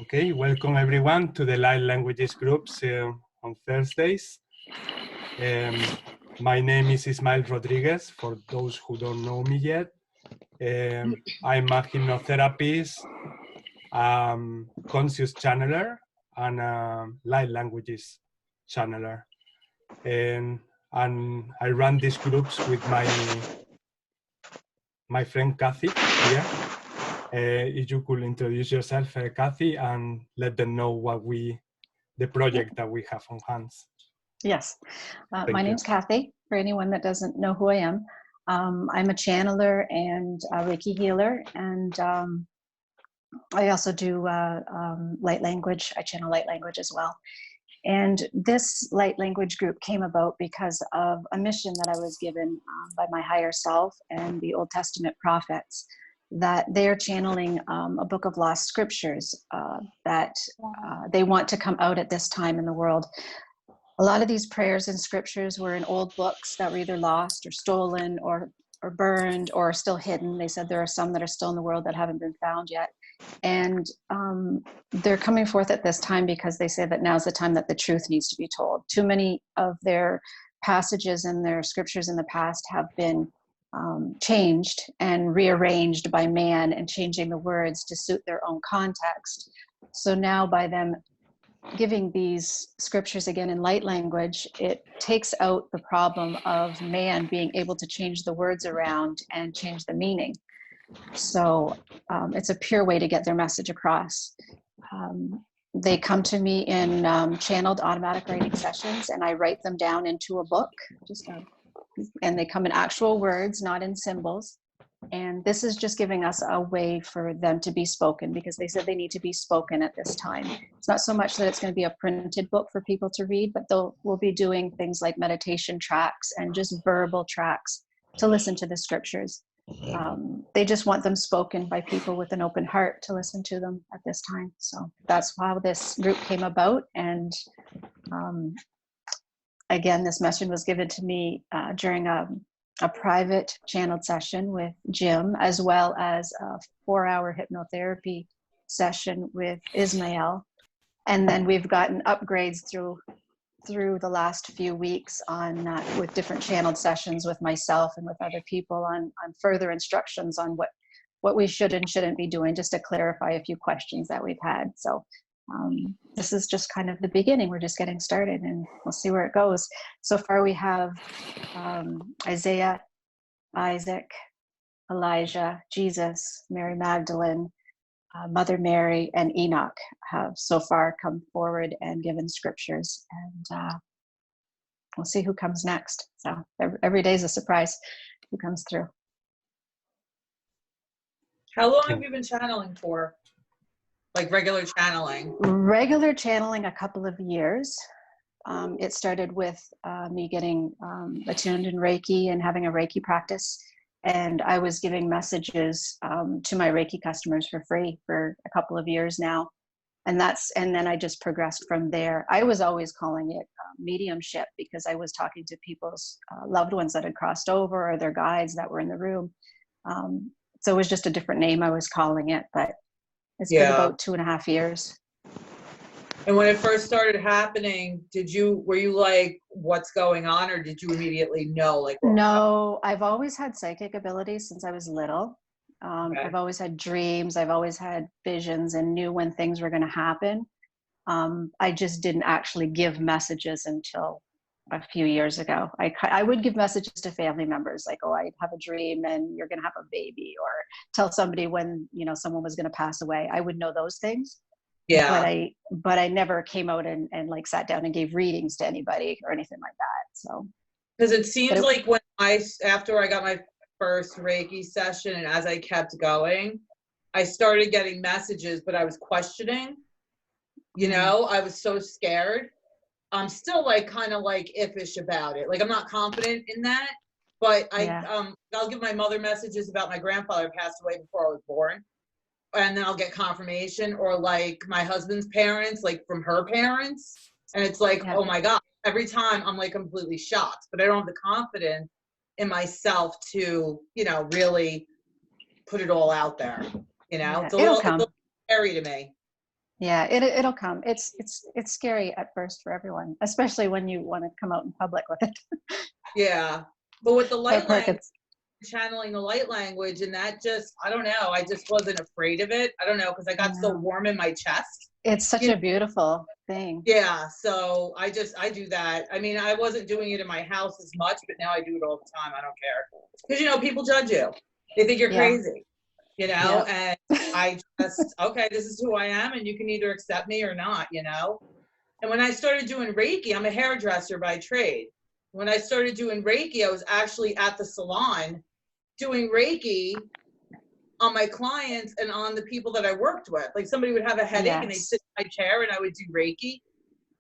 Okay, welcome everyone to the Light Languages groups on Thursdays. My name is Ismael Rodriguez, for those who don't know me yet. I'm a hypnotherapist, conscious channeler, and a light languages channeler. And I run these groups with my friend Kathy here. If you could introduce yourself, Kathy, and let them know the project that we have on hands. Yes, my name's Kathy, for anyone that doesn't know who I am. I'm a channeler and a Reiki healer, and I also do light language. I channel light language as well. And this light language group came about because of a mission that I was given by my higher self and the Old Testament prophets, that they're channeling a book of lost scriptures that they want to come out at this time in the world. A lot of these prayers and scriptures were in old books that were either lost or stolen or burned or still hidden. They said there are some that are still in the world that haven't been found yet. And they're coming forth at this time because they say that now's the time that the truth needs to be told. Too many of their passages and their scriptures in the past have been changed and rearranged by man and changing the words to suit their own context. So now by them giving these scriptures again in light language, it takes out the problem of man being able to change the words around and change the meaning. So it's a pure way to get their message across. They come to me in channeled automatic writing sessions, and I write them down into a book, and they come in actual words, not in symbols. And this is just giving us a way for them to be spoken, because they said they need to be spoken at this time. It's not so much that it's going to be a printed book for people to read, but we'll be doing things like meditation tracks and just verbal tracks to listen to the scriptures. They just want them spoken by people with an open heart to listen to them at this time. So that's how this group came about. And again, this message was given to me during a private channeled session with Jim, as well as a 4-hour hypnotherapy session with Ismael. And then we've gotten upgrades through the last few weeks on with different channeled sessions with myself and with other people on further instructions on what we should and shouldn't be doing, just to clarify a few questions that we've had. So this is just kind of the beginning. We're just getting started, and we'll see where it goes. So far we have Isaiah, Isaac, Elijah, Jesus, Mary Magdalene, Mother Mary, and Enoch have so far come forward and given scriptures, and we'll see who comes next. So every day is a surprise who comes through. How long have you been channeling for? Like regular channeling? Regular channeling, a couple of years. It started with me getting attuned in Reiki and having a Reiki practice. And I was giving messages to my Reiki customers for free for a couple of years now. And then I just progressed from there. I was always calling it mediumship, because I was talking to people's loved ones that had crossed over, or their guides that were in the room. So it was just a different name I was calling it, but it's been about 2.5 years. And when it first started happening, were you like, what's going on? Or did you immediately know? Like, no, I've always had psychic abilities since I was little. Okay. I've always had dreams. I've always had visions and knew when things were going to happen. I just didn't actually give messages until a few years ago. I would give messages to family members, like, oh, I have a dream and you're going to have a baby, or tell somebody when, someone was going to pass away. I would know those things. Yeah. But I never came out and like sat down and gave readings to anybody or anything like that. So, because it seems like after I got my first Reiki session, and as I kept going, I started getting messages, but I was questioning, I was so scared. I'm still like kind of like iffish about it. Like, I'm not confident in that, but I'll give my mother messages about my grandfather passed away before I was born. And then I'll get confirmation, or like my husband's parents, like from her parents. And it's like, oh my God, every time I'm like completely shocked, but I don't have the confidence in myself to, really put it all out there. It's a little scary to me. Yeah, it'll come. It's scary at first for everyone, especially when you want to come out in public with it. Yeah, but with the light But language, channeling the light language, and that just, I don't know, I just wasn't afraid of it. I don't know, because I got so warm in my chest. It's such a beautiful thing. Yeah, so I do that. I mean, I wasn't doing it in my house as much, but now I do it all the time. I don't care, because, you know, people judge you. They think you're crazy, you know, and I just, okay, this is who I am, and you can either accept me or not, you know. And when I started doing Reiki, I'm a hairdresser by trade. When I started doing Reiki, I was actually at the salon doing Reiki on my clients and on the people that I worked with. Like, somebody would have a headache and they'd sit in my chair and I would do Reiki.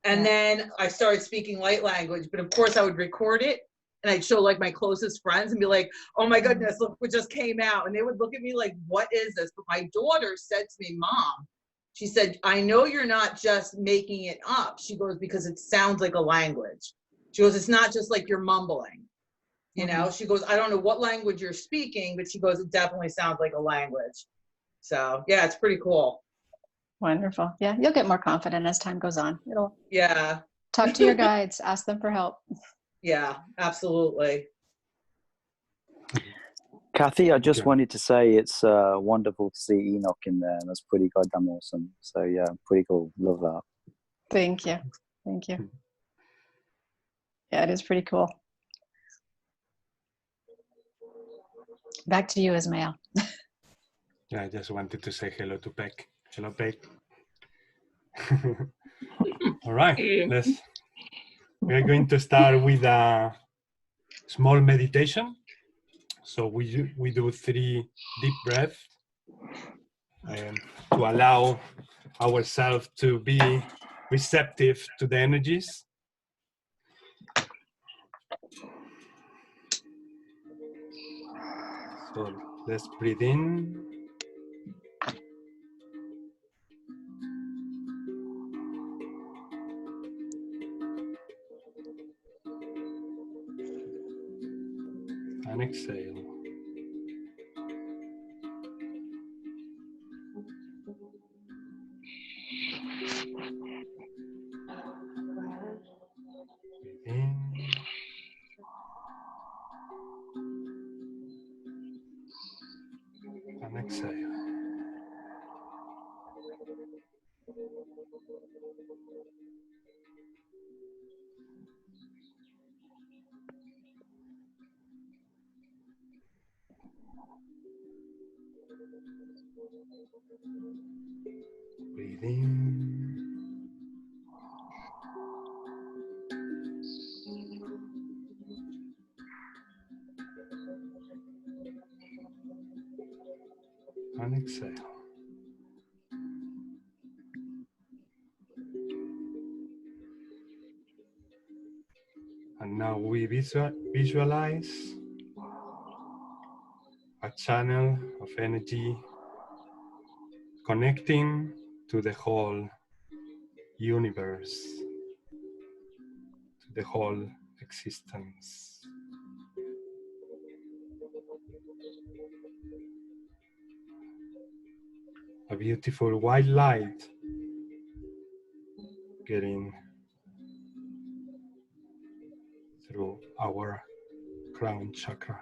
And then I started speaking light language, but of course I would record it and I'd show like my closest friends and be like, oh my goodness, look what just came out. And they would look at me like, what is this? But my daughter said to me, Mom, she said, I know you're not just making it up. She goes, because it sounds like a language. She goes, it's not just like you're mumbling. You know, she goes, I don't know what language you're speaking, but she goes, it definitely sounds like a language. So yeah, it's pretty cool. Wonderful. Yeah, you'll get more confident as time goes on. It'll talk to your guides, ask them for help. Yeah, absolutely. Kathy, I just wanted to say it's wonderful to see Enoch in there. That's pretty goddamn awesome. So yeah, pretty cool. Love that. Thank you. Thank you. Yeah, it is pretty cool. Back to you, Ismael. Yeah, I just wanted to say hello to Peck. Hello, Peck. All right, we are going to start with a small meditation. So we do 3 deep breaths to allow ourselves to be receptive to the energies. So let's breathe in. And exhale. Breathe in. And exhale. Breathe in. And exhale. And now we visualize a channel of energy connecting to the whole universe, to the whole existence. A beautiful white light getting through our crown chakra.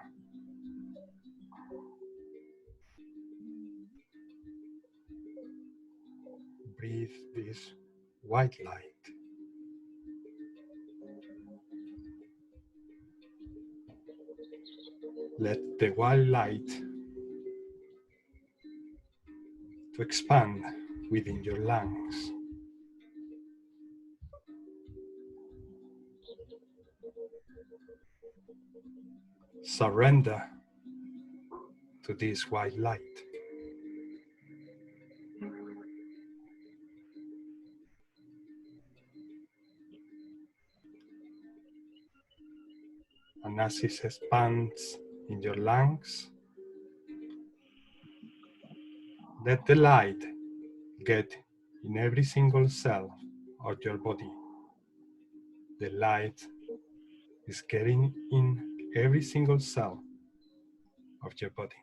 Breathe this white light. Let the white light to expand within your lungs. Surrender to this white light. And as it expands in your lungs, let the light get in every single cell of your body. The light is getting in every single cell of your body.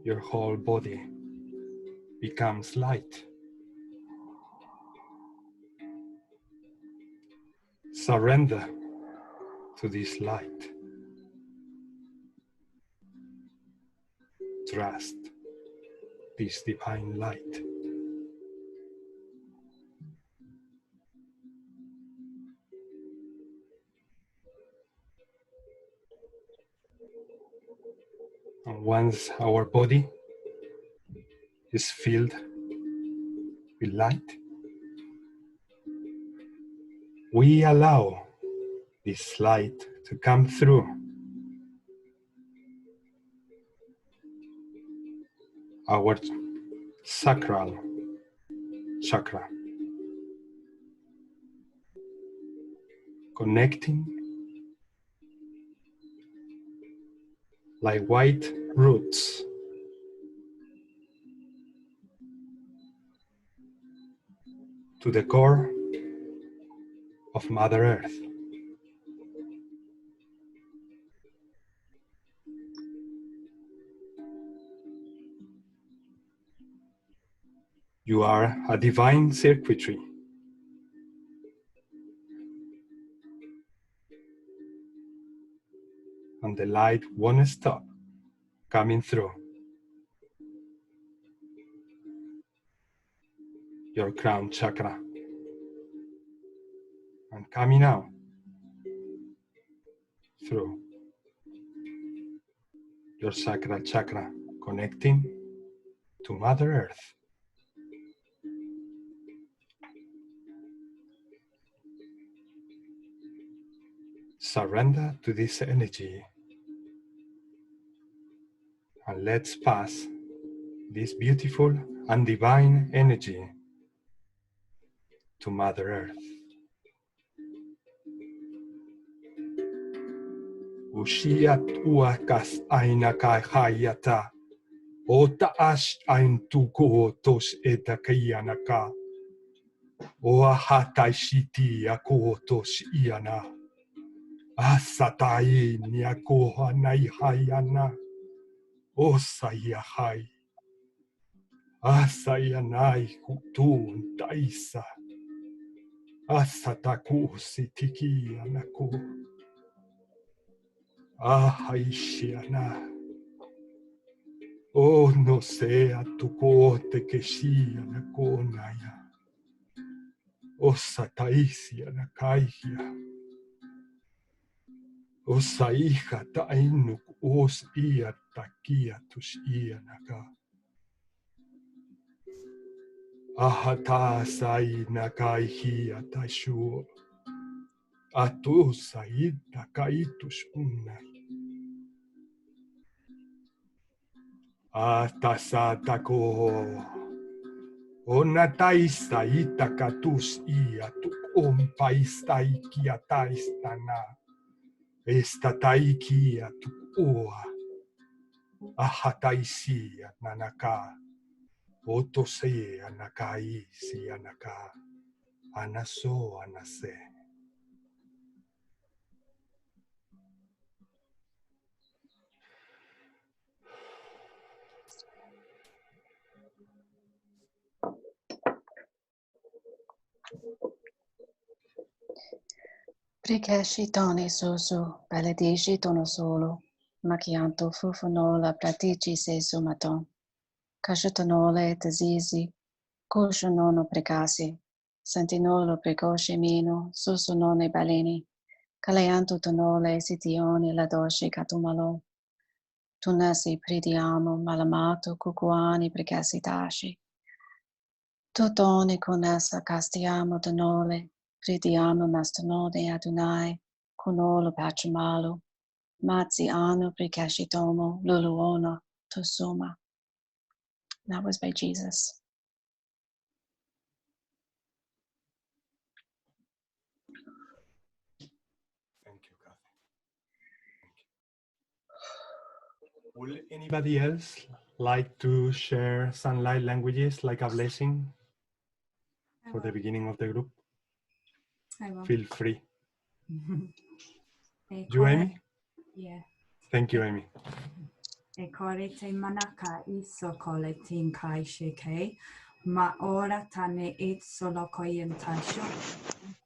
Your whole body becomes light. Surrender to this light. Trust this divine light. And once our body is filled with light, we allow this light to come through our sacral chakra, connecting like white roots to the core of Mother Earth. You are a divine circuitry. And the light won't stop coming through your crown chakra and coming out through your sacral chakra, connecting to Mother Earth. Surrender to this energy and let's pass this beautiful and divine energy to Mother Earth. Ushiat uakas aina kai hayata, o ta'ash ain tuko tos eta kayanaka, o ahatai shiti ako tos iana, asatai niako hanai hayana, o sayahai, asayanai hutun taisa, asataku sitiki anako. Ahaishiana, oh no sea tu cote que shia na konaya, o sataisia na kaihia, o saija tainuk os ia takia tus ia naka, ahata sai na kaihia tashu, atu said na kaitus unai. Atasatako onataista itakatus ia tuk ompaista ikia taistana esta taikia tuk oa ahataisia nanaka otose anakai si anaka anaso anase. Prikeshi toni susu, baladishi tono solo, macchianto fufunola pratici se sumaton, casciatonole tazizi, cuscionono precasi, sentinolo precoce mino, susunone baleni, caleanto tonole sitioni la doshi catumalo, tunasi pridiamo malamato cucuani precasi tashi, tutoni con essa castiamo tonole, pridiamo mastonode adunai, conolo patrimalo, mazzi anu precashitomo, luluona, tosuma. That was by Jesus. Thank you, Kathy. Thank you. Will anybody else like to share some light languages like a blessing for the beginning of the group? I will. Feel free. Hey, You, Amy? Yeah. Thank you, Amy. E kore te manaka I so kole tin kai sheke. Ma ora tane it solo koyen tasho.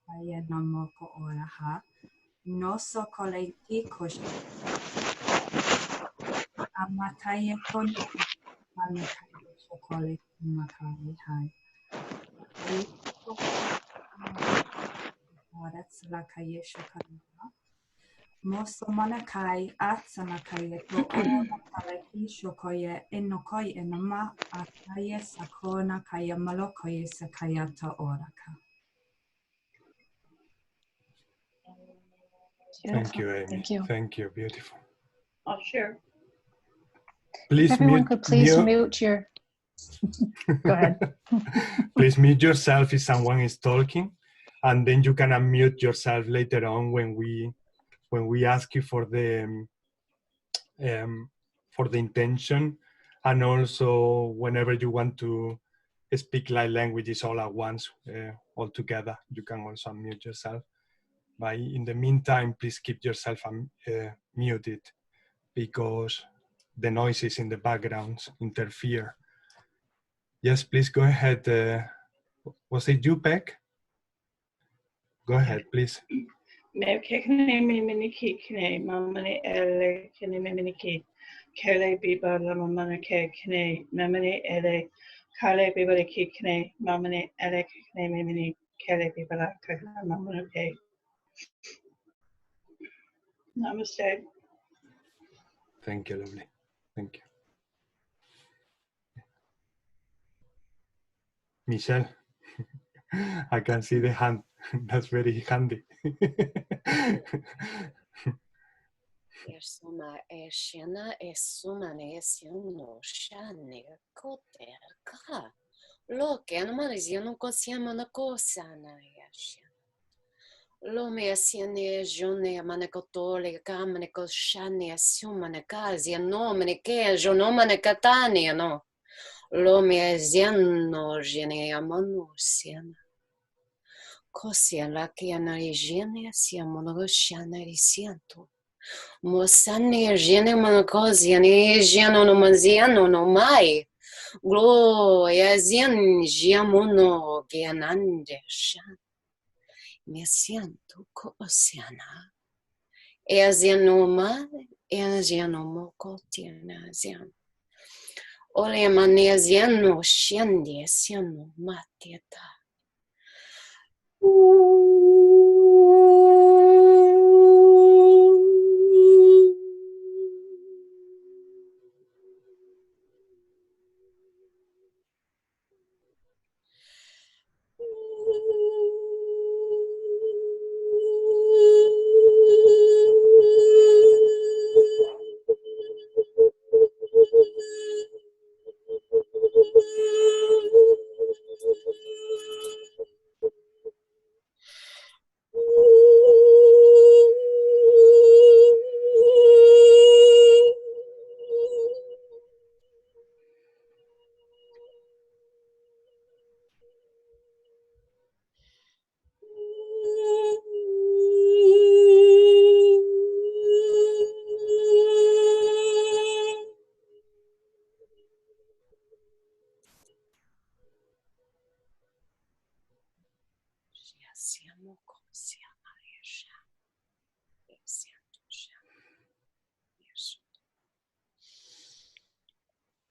Kaya namoko ora ha. No so kole ti kosh. Amataya kono. Manakaya so kole makai hai. That's lakaya shakana. Moso manakai atsanakaya to ora kalaki shokoye enokoi enama akaya sakona kaya malokoye sakaya ta oraka. Thank you, Amy. Thank you. Thank you. Beautiful. I'll share. Please Everyone mute, could please mute your. Go ahead. Please mute yourself if someone is talking, and then you can unmute yourself later on when we ask you for the intention, and also whenever you want to speak light languages all at once, all together, you can also unmute yourself. But in the meantime, please keep yourself muted, because the noises in the background interfere. Yes, please go ahead. Was it you, Beck? Go ahead, please. Namaste. Thank you, lovely. Thank you. Michelle, I can see the hand. That's very handy. Ersuma eshena esumane esiano shane koterka. Lo que anamariziano kosiama na kosana yasha. Lo me asiane jone manekotole kamaneko shane asumane kazi no maneke jonomane katani no. Lo me asiano gene amano siana. Kosia la que anarigene siamo no shana risianto. Mosane gene manacosiane giano no manziano no mai. Gloria zian giamono gianande shan. Me siento cosiana. Ezianoma, ezianomo cotiana zian. Ole maneziano shandi siano matieta.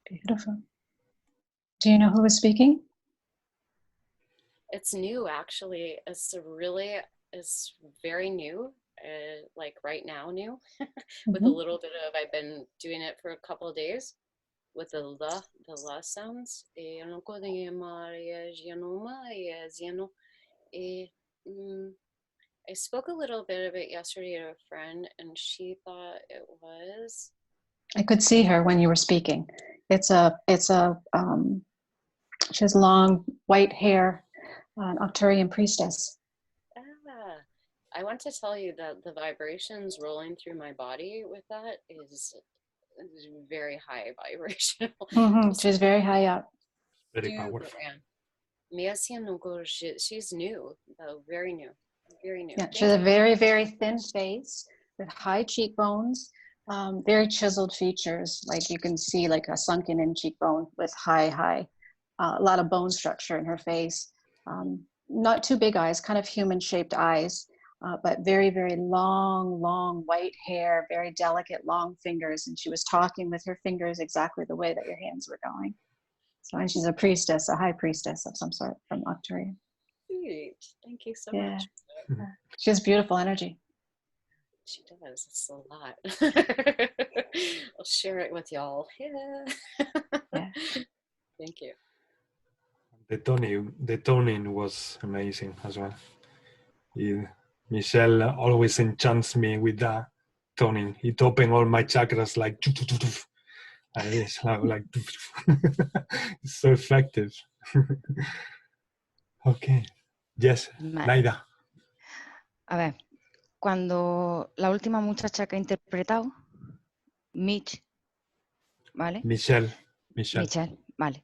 Beautiful. Do you know who was speaking? It's new, actually. It's very new, like right now new, with a little bit of, I've been doing it for a couple of days with the la sounds. I spoke a little bit of it yesterday to a friend, and she thought it was. I could see her when you were speaking. She has long white hair, an Arcturian priestess. I want to tell you that the vibrations rolling through my body with that is very high vibrational. She's very high up. Very powerful. She's new, though, very new. Very new. Yeah, she has a very, very thin face with high cheekbones, Very chiseled features, like you can see like a sunken in cheekbone with a lot of bone structure in her face. Not too big eyes, kind of human-shaped eyes, but very, very long white hair, very delicate, long fingers. And she was talking with her fingers exactly the way that your hands were going. So, and she's a priestess, a high priestess of some sort from Arcturian. Sweet. Thank you so much. She has beautiful energy. She does. It's a lot. I'll share it with y'all. Yeah. Thank you. The toning was amazing as well. Michelle always enchants me with that toning. It opened all my chakras like, and it's like it's so effective. Okay. Yes, Naida. A ver, cuando la última muchacha que ha interpretado, ¿vale? Michelle, vale.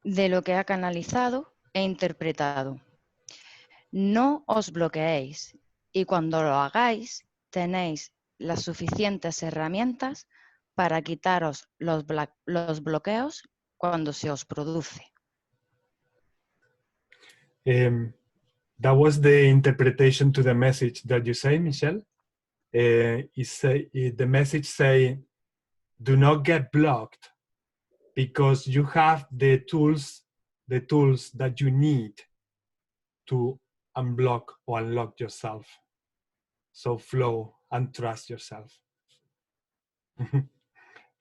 De lo que ha canalizado e interpretado. No os bloqueéis y cuando lo hagáis tenéis las suficientes herramientas para quitaros los bloqueos cuando se os produce. That was the interpretation to the message that you say, Michelle. The message say, do not get blocked because you have the tools that you need to unblock or unlock yourself. So flow and trust yourself.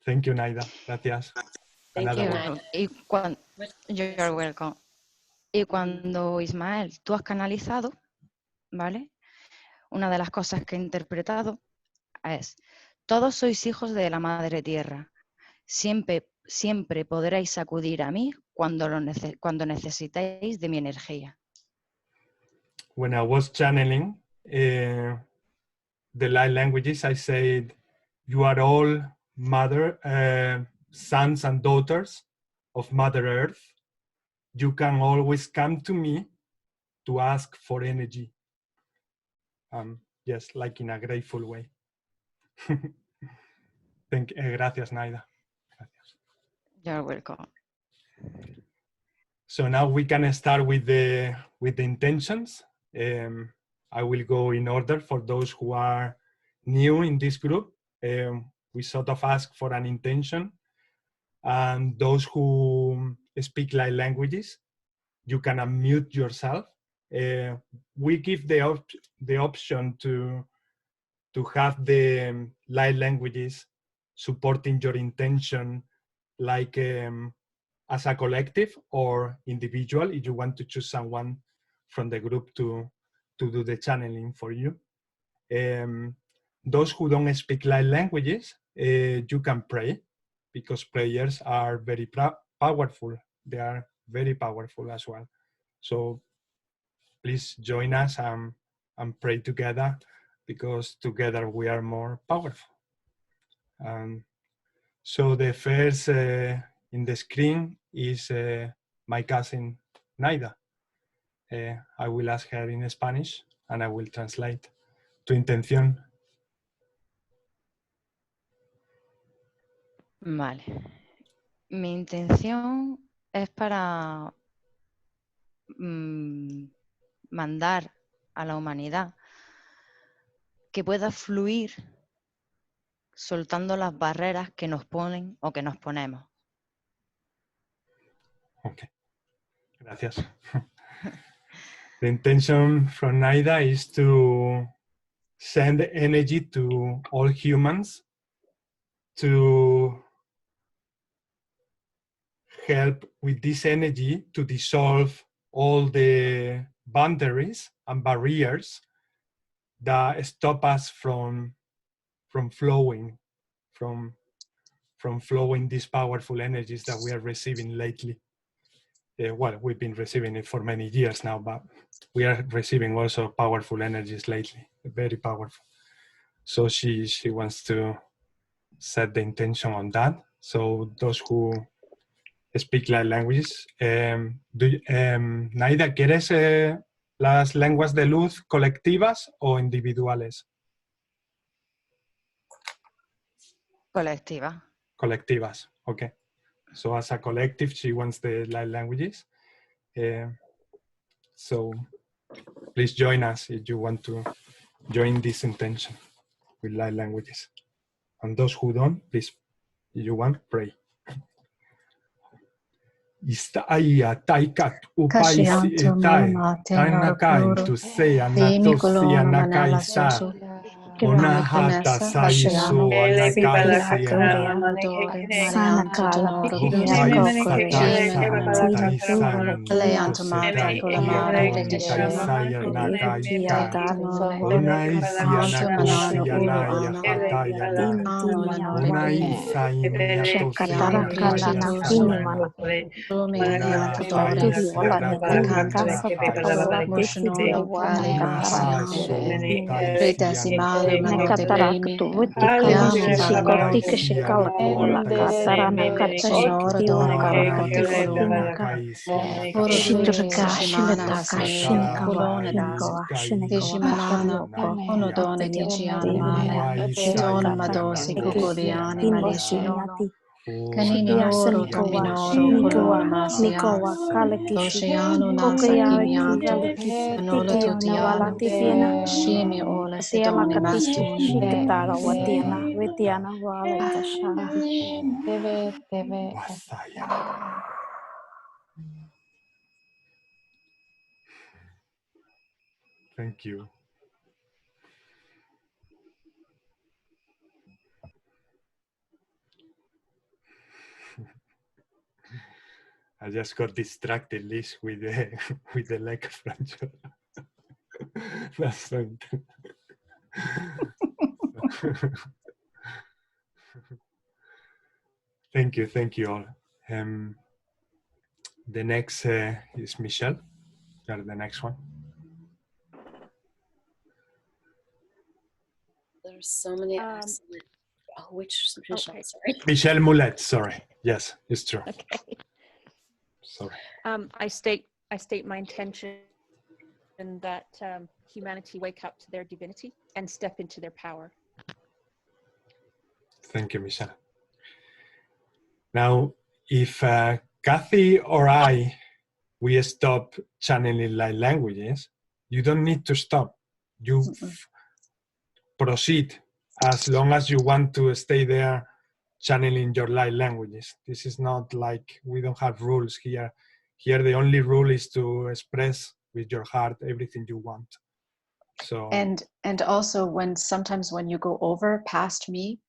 Thank you, Naida. Gracias. Thank you, Naida. You're welcome. Y cuando, Ismael, tú has canalizado, ¿vale? Una de las cosas que he interpretado es, todos sois hijos de la Madre Tierra. Siempre podréis acudir a mí cuando necesitéis de mi energía. When I was channeling the light languages, I said, you are all sons and daughters of Mother Earth. You can always come to me to ask for energy. Yes, like in a grateful way. Gracias, Naida. Gracias. You're welcome. So now we can start with the intentions. I will go in order for those who are new in this group. We sort of ask for an intention, and those who speak light languages, you can unmute yourself. We give the option to have the light languages supporting your intention, like as a collective or individual, if you want to choose someone from the group to do the channeling for you. Those who don't speak light languages, you can pray, because prayers are very powerful. They are very powerful as well. So please join us and pray together, because together we are more powerful. So the first in the screen is my cousin Naida. I will ask her in Spanish and I will translate. Tu intención. Vale. Mi intención es para mandar a la humanidad que pueda fluir soltando las barreras que nos ponen o que nos ponemos. Okay. Gracias. The intention from Naida is to send energy to all humans to help with this energy to dissolve all the boundaries and barriers that stop us from flowing, from flowing these powerful energies that we are receiving lately. Well, we've been receiving it for many years now, but we are receiving also powerful energies lately, very powerful. So she wants to set the intention on that. So those who speak light languages, Naida, ¿quieres las lenguas de luz colectivas o individuales? Colectiva. Colectivas, okay. So as a collective, she wants the light languages. So please join us if you want to join this intention with light languages. And those who don't, please, if you want, pray. Istaya taikat upaisi etai tainakai tu se anatosi anakai sa onahata saisu anakai se Caninoro, caminoro, colona masia, Toshiano, Nansakimianto, Nolo Totiano, Shimi Ola Sedoni Mastuni, Thank you. I just got distracted, Liz, with the leg fracture. That's right. Thank you all. The next is Michelle. You're the next one. There's so many excellent. Oh, which Michelle? Okay. Sorry. Michelle Moulet. Sorry. Yes, it's true. Okay. Sorry. I state my intention that humanity wake up to their divinity and step into their power. Thank you, Michelle. Now, if Kathy or we stop channeling light languages, you don't need to stop. You proceed as long as you want to stay there channeling your light languages. This is not like, we don't have rules here. Here, the only rule is to express with your heart everything you want. So and also sometimes when you go over past me,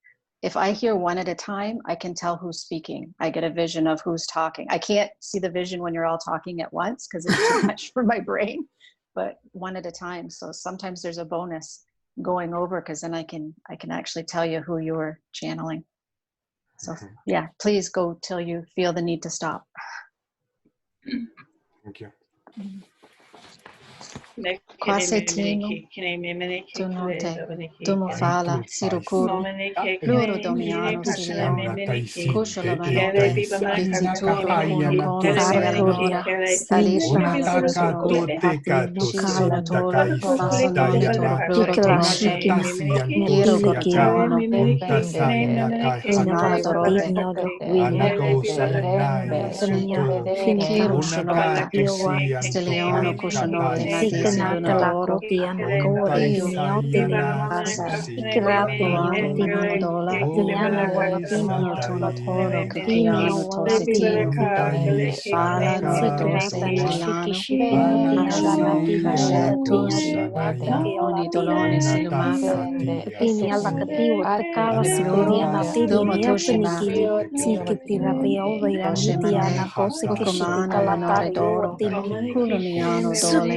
if I hear one at a time, I can tell who's speaking. I get a vision of who's talking. I can't see the vision when you're all talking at once because it's too much for my brain, but one at a time. So sometimes there's a bonus going over because then I can actually tell you who you were channeling. So yeah, please go till you feel the need to stop. thank you. Quasetino, Tunote, Tumufala, Sirukuru, Luro Domiano, Siriano, Kushalavanote, Vizituro, Kono, Sialanora, Alisha, Sonatolo, Masonone, Pluro Tonosha, Iro Gorgiano, Simala Dorote, Kiru Shunota, Stiliano Kushanote, Donatoro, Dola, Tonatoro, Kikiano, Tositi, Fala, Nonatose, Giuliano, Vashetus, Oni Dolone, Silumata, Domatoshima, Oshemane, Ukomana, Manore Doro, Kulamiano, Dole,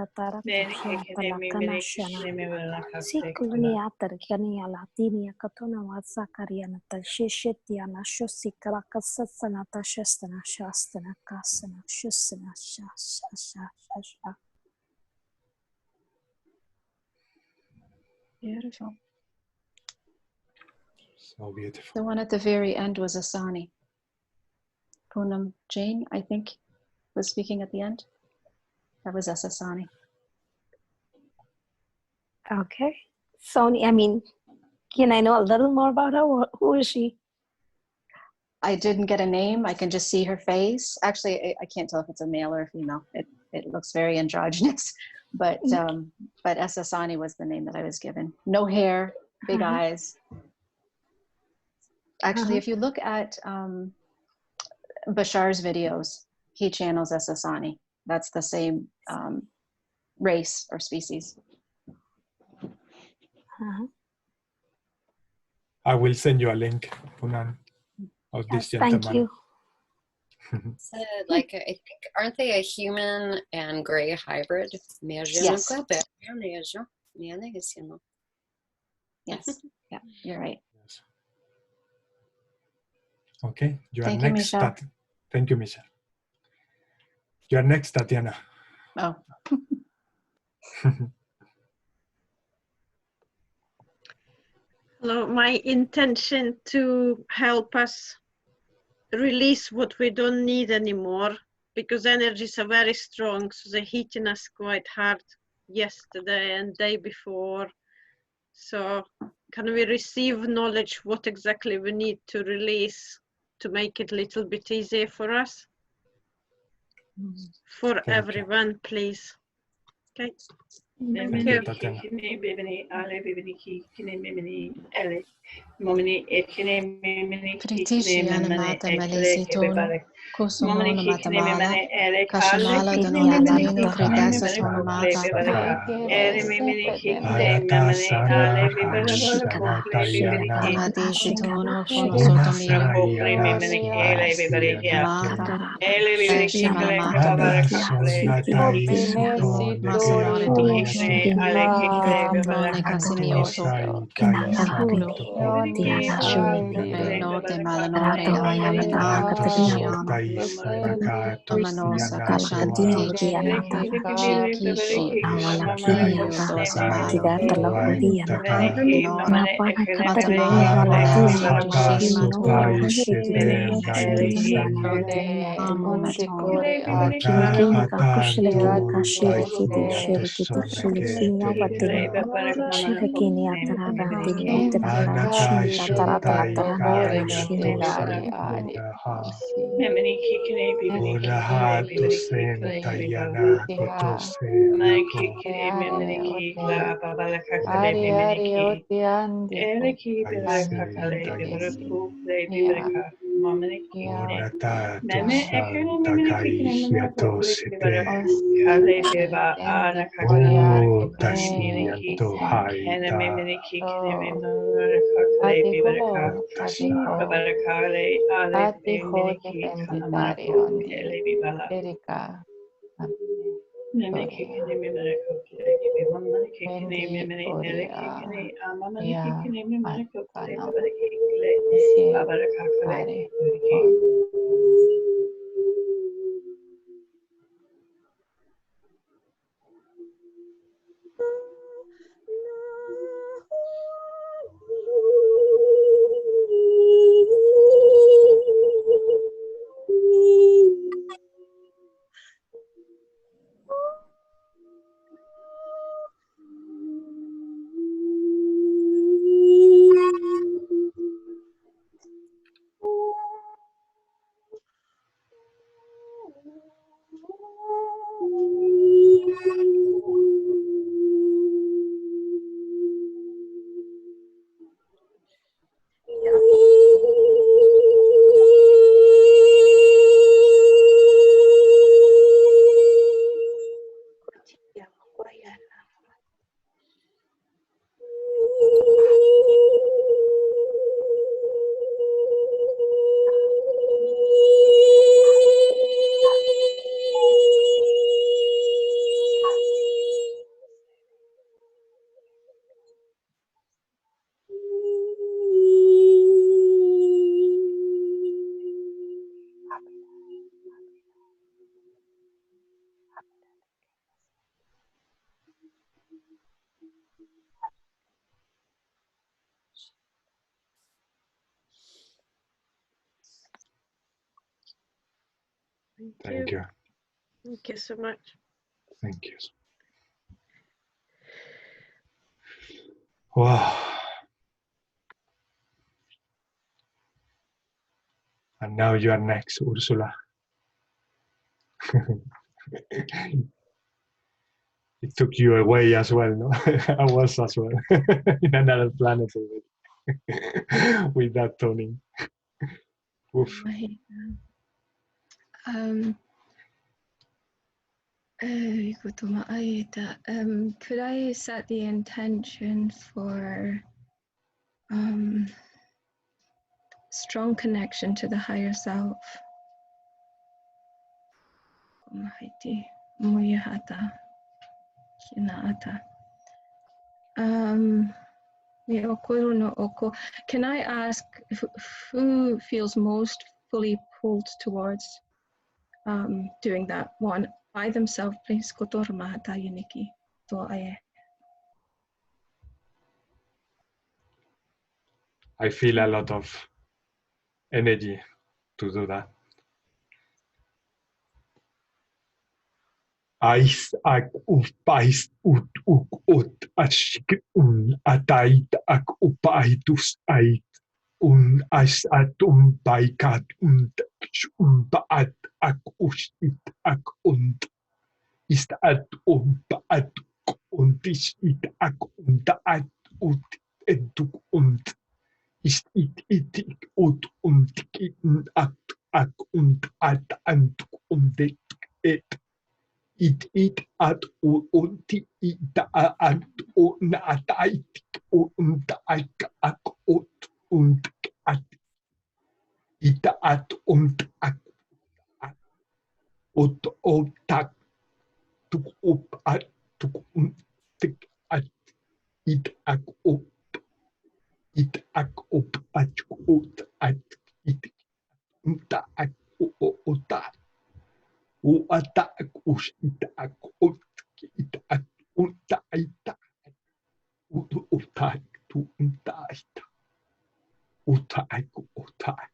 katara kashia palakana shana sikulnia tarkania latinia katona wasa kariana tashishetiana shusikara kasasana tashastana shastana kasana shusana sha. Beautiful. So beautiful. The one at the very end was Asani. Poonam Jain, I think, was speaking at the end. That was Asani. Okay. Sony, I mean, can I know a little more about her? Who is she? I didn't get a name. I can just see her face. Actually, I can't tell if it's a male or a female. It looks very androgynous, but Asani was the name that I was given. No hair, big eyes. Actually, if you look at Bashar's videos, he channels Asani. That's the same race or species. I will send you a link, Punan, of this gentleman. Thank you. Like, I think, aren't they a human and gray hybrid? Yes. Yes. Yeah, you're right. Yes. Okay, you are Thank next. you, Michelle. Thank you, Michelle. You are next, Tatiana. Oh. Hello, my intention to help us release what we don't need anymore, because energies are very strong, so they're hitting us quite hard yesterday and day before. So can we receive knowledge what exactly we need to release to make it a little bit easier for us? For everyone, please. Okay. Thank you, Tatiana. Pritishiyana mata malesi tono, kusumono matamala, kashanala danoyatanino kridasa tono mata. Aladishi tono kono sotomiri. Mata, shimala mata masamore tonosho. Tone casimioso. Note malanore ayamina shiano. Amanosa kashanti chikishi. Dose Thank you. Thank you so much. Thank you. Wow. And now you are next, Ursula. It took you away as well, no? I was as well in another planet already with that toning. Oof. Could I set the intention for strong connection to the higher self? Can I ask who feels most fully pulled towards doing that one by themselves, please? I feel a lot of energy to do that. Ais ak upais ut ashik atait ak upaitus ait as atum baikat paat ak usit ak ist at paat is it ak at ut eduk ist it ut at ak at antuk et it at unti it at atait ak at it at tak tuk at tuk at it ak it ak at at it ak ata us it ak it ak ita utak tu ita utak.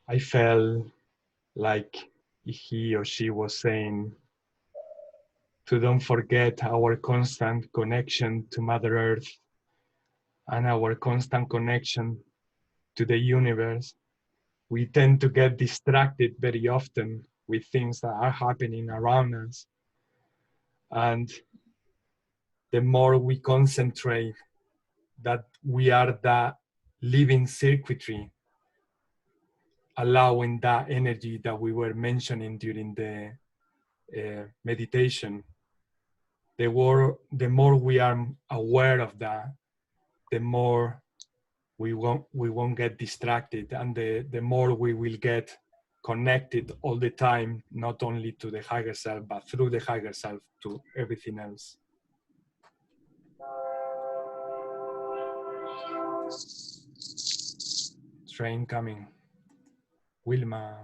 I felt like he or she was saying to don't forget our constant connection to Mother Earth and our constant connection to the universe. We tend to get distracted very often with things that are happening around us. And the more we concentrate that we are the living circuitry, allowing that energy that we were mentioning during the meditation, the more we are aware of that, the more we won't get distracted, and the more we will get connected all the time, not only to the higher self, but through the higher self to everything else. Train coming. Wilma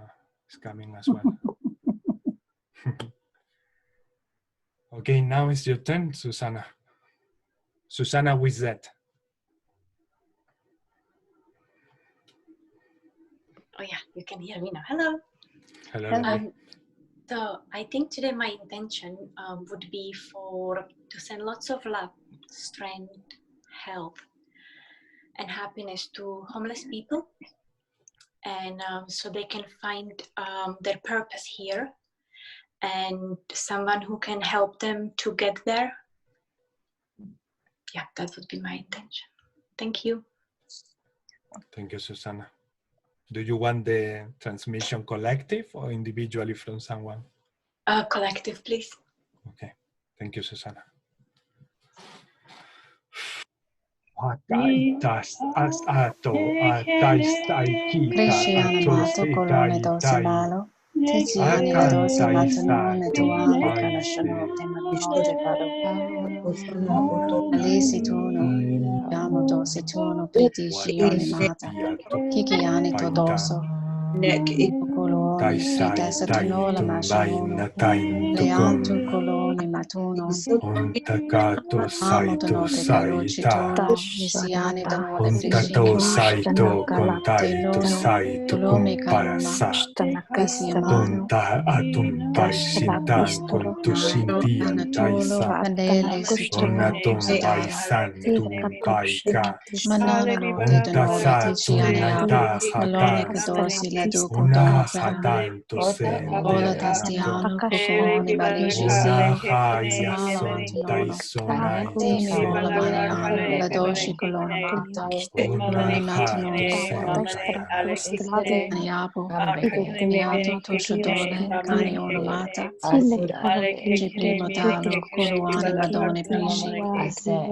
is coming as well. Okay, now it's your turn, Susanna. Susanna with Z. Oh yeah, you can hear me now. Hello. Hello. So I think today my intention would be to send lots of love, strength, health, and happiness to homeless people, and so they can find their purpose here, and someone who can help them to get there. Yeah, that would be my intention. Thank you. Thank you, Susanna. Do you want the transmission collective or individually from someone? Collective, please. Okay. Thank you, Susanna. Kiki ani todoso. Ipokolo koloni, desa tunola mashono, leantu koloni matuno, Ontakato amo saito donote saita. kalocito, misiani danole Ontato prishino, saito kontaito telono, saito kolome kaloma, kumparasa. kisiamano, Tonta atumpai sintan kontusintia Anatolo, taisa. Pandele, Sutuno, Onatombai Sadara, santumbai ka. Manolo, no, Onta Titanole, Tiziana, satunaita Malone, hatan. Cadosi, La Duco, Una Doca, hatanto sente Ola anato. Tastiano, Coconi, Valici, Una Se, haya Samalo, son Antinolo, taisonaito Temi, Mola, sente Mariano, La anato. Doshi, Colona Mata, Una Coloni hato Matano, sente anato. Aniapo, Niato, Toshodole, Cani Oromata, Ci primo talo, Coluani, Madone, Prisci,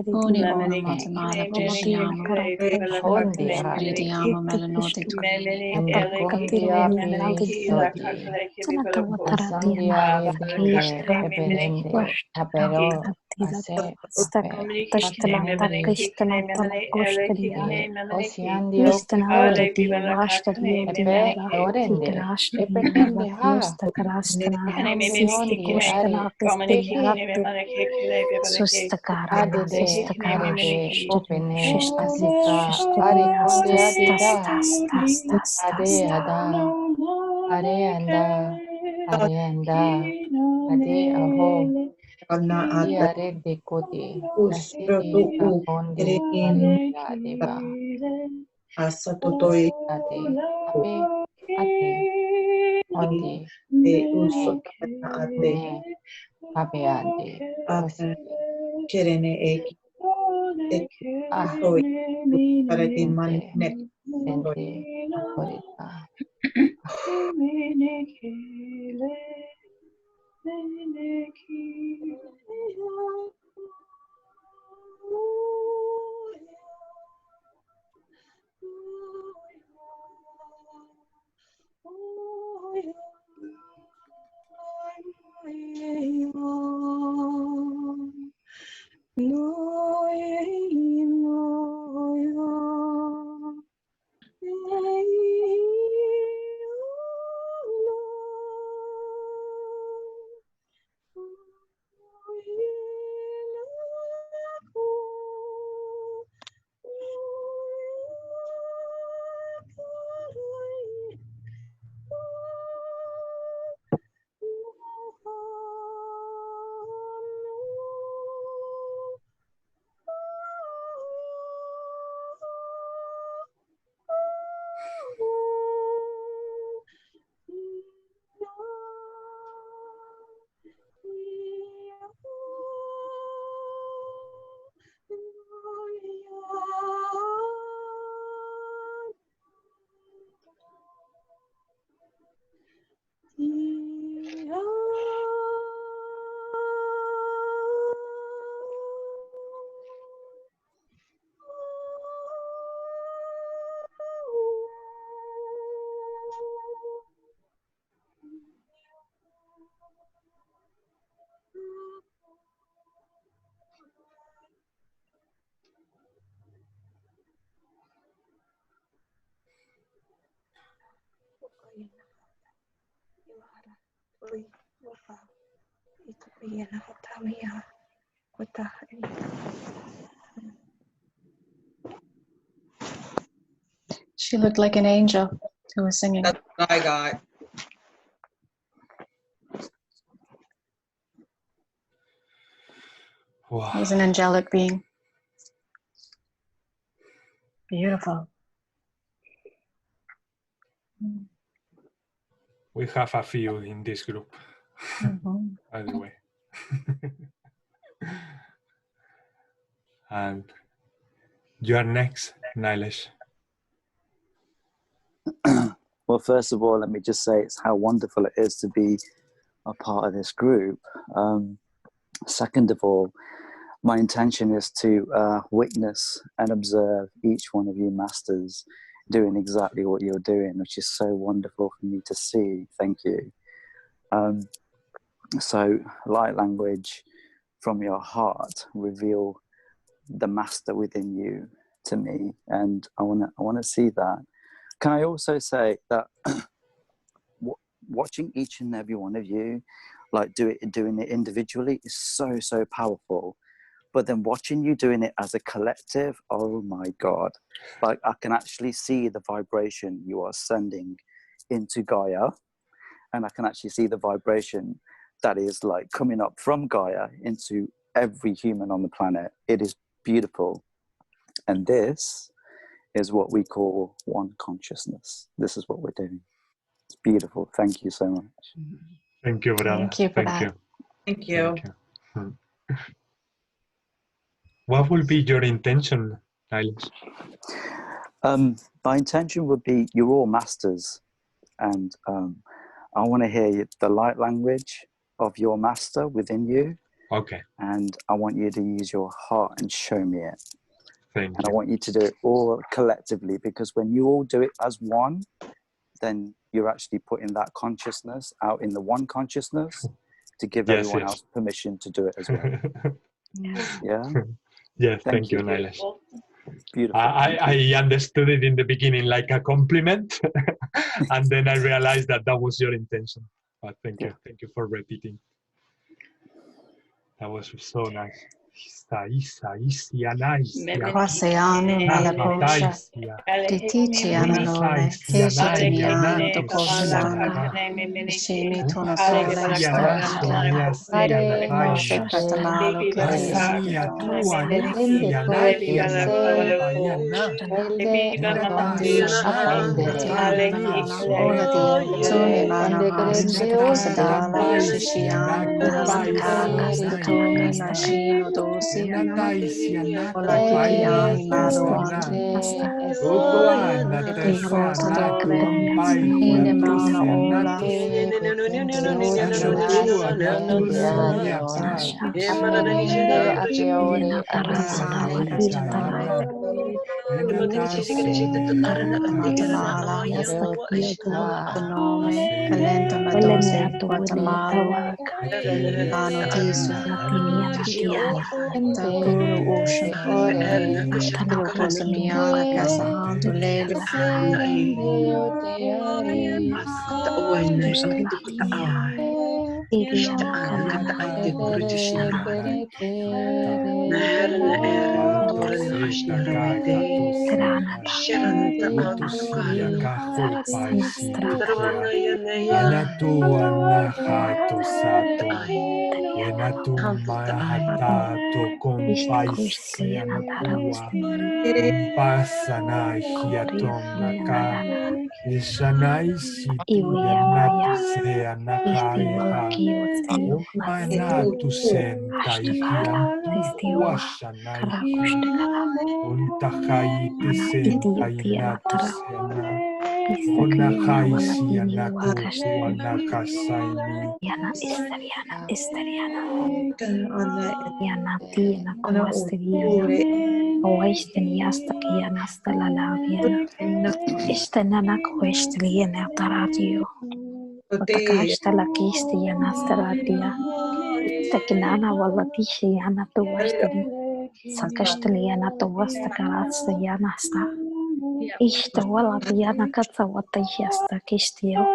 Uni ono motamala Prisciamo, Ridiamo melanote She looked like an angel who was singing. That's what I got. Wow. He's an angelic being. Beautiful. We have a few in this group. By the way. And you are next, Nilesh. Well, first of all, let me just say it's how wonderful it is to be a part of this group. Second of all, my intention is to witness and observe each one of you masters doing exactly what you're doing, which is so wonderful for me to see. Thank you. So light language from your heart, reveal the master within you to me, and I want to see that. Can I also say that watching each and every one of you, like doing it individually is so, so powerful. But then watching you doing it as a collective, oh my God. Like I can actually see the vibration you are sending into Gaia. And I can actually see the vibration that is like coming up from Gaia into every human on the planet. It is beautiful. And this is what we call one consciousness. This is what we're doing. It's beautiful. Thank you so much. Thank you, brother. Thank you for that. Thank you. What will be your intention, Niles? My intention would be, you're all masters, and I want to hear the light language of your master within you. Okay. And I want you to use your heart and show me it. Thank and you. I want you to do it all collectively, because when you all do it as one, then you're actually putting that consciousness out in the one consciousness to give everyone else permission to do it as well. Yeah? Yes, thank you, Niles. Beautiful. I understood it in the beginning like a compliment, and then I realized that that was your intention. But thank you. Thank you for repeating. That was so nice. Quasiano Malaposha, Titiano Lole, Kesitiniano Tokoshana, Shimi Tonosola Istasha, Moshe Katamalo Kedesa, Ola di Tumi Mana Sadala Shishiano Tumi Mashino Dosi Ola Kikiani Maluante Ine Mana Ola Guatemala, Nome, Calenta Madose, Guatemala, Ano Disu, Takuru Ocean, Ilocosamiana, Casahan, Tulelu, Takinana walatishi yana tuwastani sakashtali yana tuwasta karatsa yana sta ishta walati yana katsa watashi asta kishtiyo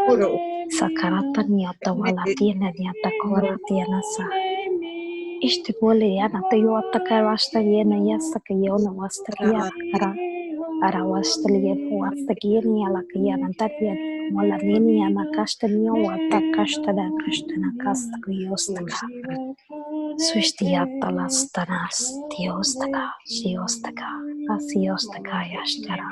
sakarata niyata walati niyata kawalati yana sa ishta gole yana tayo atakarashta yana yasta kayona wasta kiyana ara wasta liya wasta kiyana yala kiyana tatiya wala nini yana kashtaniyo wata kashtana kasta kiyostaka Suishtiyattalastanas Diostaka, Shiostaka, Asiostaka Yashtara.